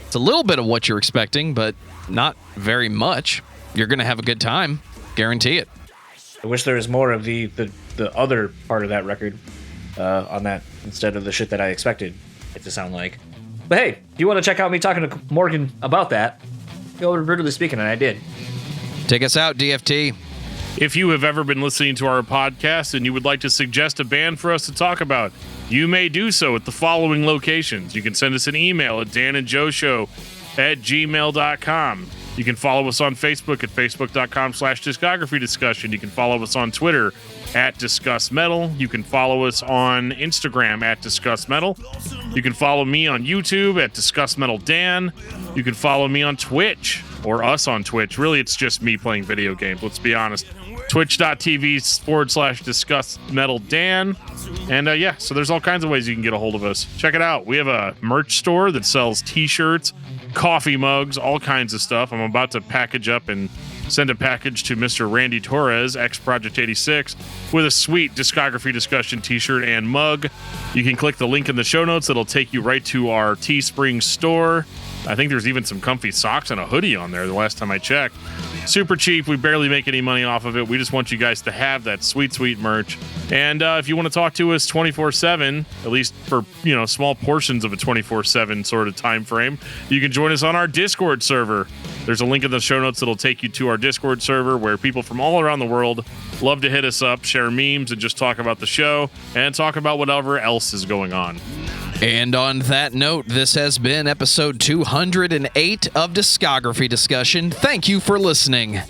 It's a little bit of what you're expecting, but not very much. You're going to have a good time. Guarantee it. I wish there was more of the other part of that record on that instead of the shit that I expected it to sound like. But hey, if you want to check out me talking to Morgan about that, go to Brutally Speaking, and I did. Take us out, DFT. If you have ever been listening to our podcast and you would like to suggest a band for us to talk about, you may do so at the following locations. You can send us an email at danandjoeshow@gmail.com. You can follow us on Facebook at facebook.com/discography discussion. You can follow us on Twitter at discussmetal. You can follow us on Instagram at discussmetal. You can follow me on YouTube at discussmetaldan. You can follow me on Twitch, or us on Twitch. Really, it's just me playing video games, let's be honest. Twitch.tv/discussmetaldan. And yeah, so there's all kinds of ways you can get a hold of us. Check it out. We have a merch store that sells t-shirts, coffee mugs, all kinds of stuff. I'm about to package up and send a package to Mr. Randy Torres, ex-Project 86, with a sweet Discography Discussion t-shirt and mug. You can click the link in the show notes. It'll take you right to our Teespring store. I think there's even some comfy socks and a hoodie on there the last time I checked. Super cheap. We barely make any money off of it. We just want you guys to have that sweet, sweet merch. And if you want to talk to us 24/7, at least for, small portions of a 24/7 sort of time frame, you can join us on our Discord server. There's a link in the show notes that'll take you to our Discord server, where people from all around the world love to hit us up, share memes, and just talk about the show and talk about whatever else is going on. And on that note, this has been episode 208 of Discography Discussion. Thank you for listening.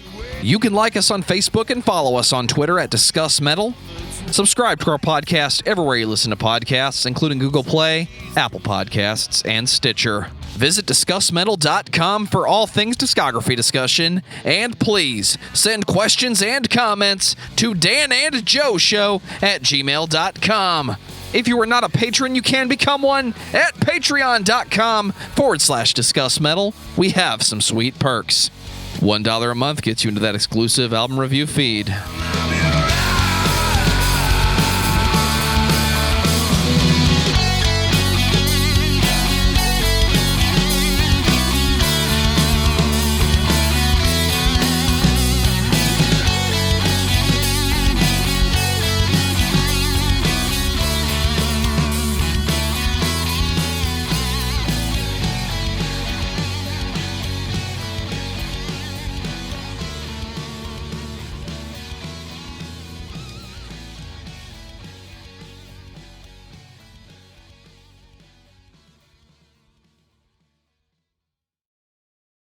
You can like us on Facebook and follow us on Twitter at discussmetal. Subscribe to our podcast everywhere you listen to podcasts, including Google Play, Apple Podcasts, and Stitcher. Visit discussmetal.com for all things discography discussion, and please send questions and comments to danandjoeshow@gmail.com. If you are not a patron, you can become one at patreon.com/discussmetal. We have some sweet perks. $1 a month gets you into that exclusive album review feed.